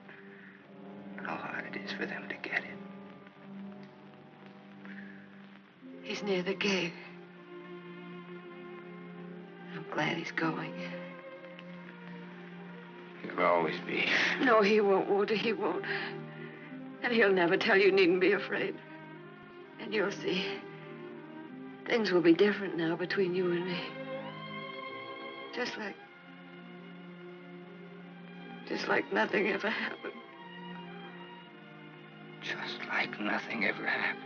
How hard it is for them to get it. He's near the gate. I'm glad he's going. He'll always be. No, he won't, Walter, he won't. And he'll never tell you needn't be afraid. And you'll see. Things will be different now between you and me. Just like nothing ever happened. Just like nothing ever happened.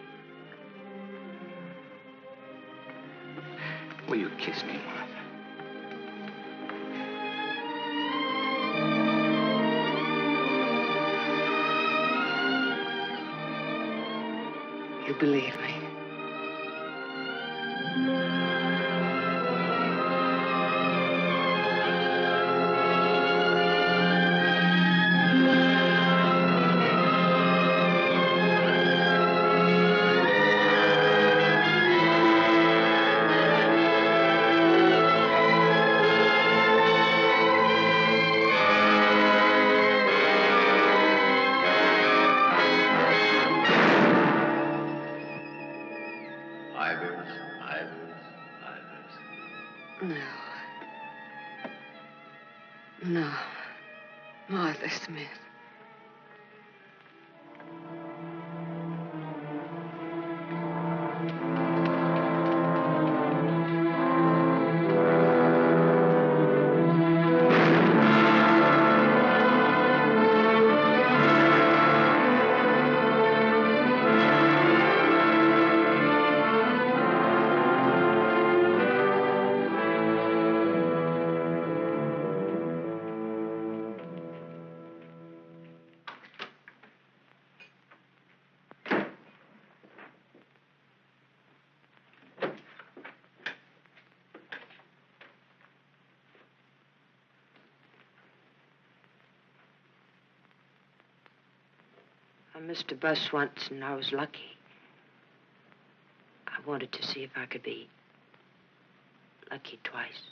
Will you kiss me, Martha? You believe me? No. Martha Smith. missed a bus once, and I was lucky. I wanted to see if I could be lucky twice.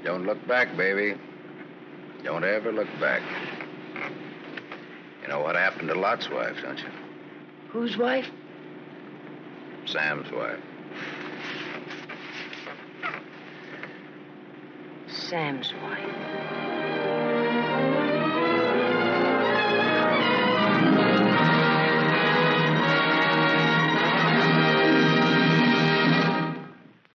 Don't look back, baby. Don't ever look back. You know what happened to Lot's wife, don't you? Whose wife? Sam's wife. Sam's wife.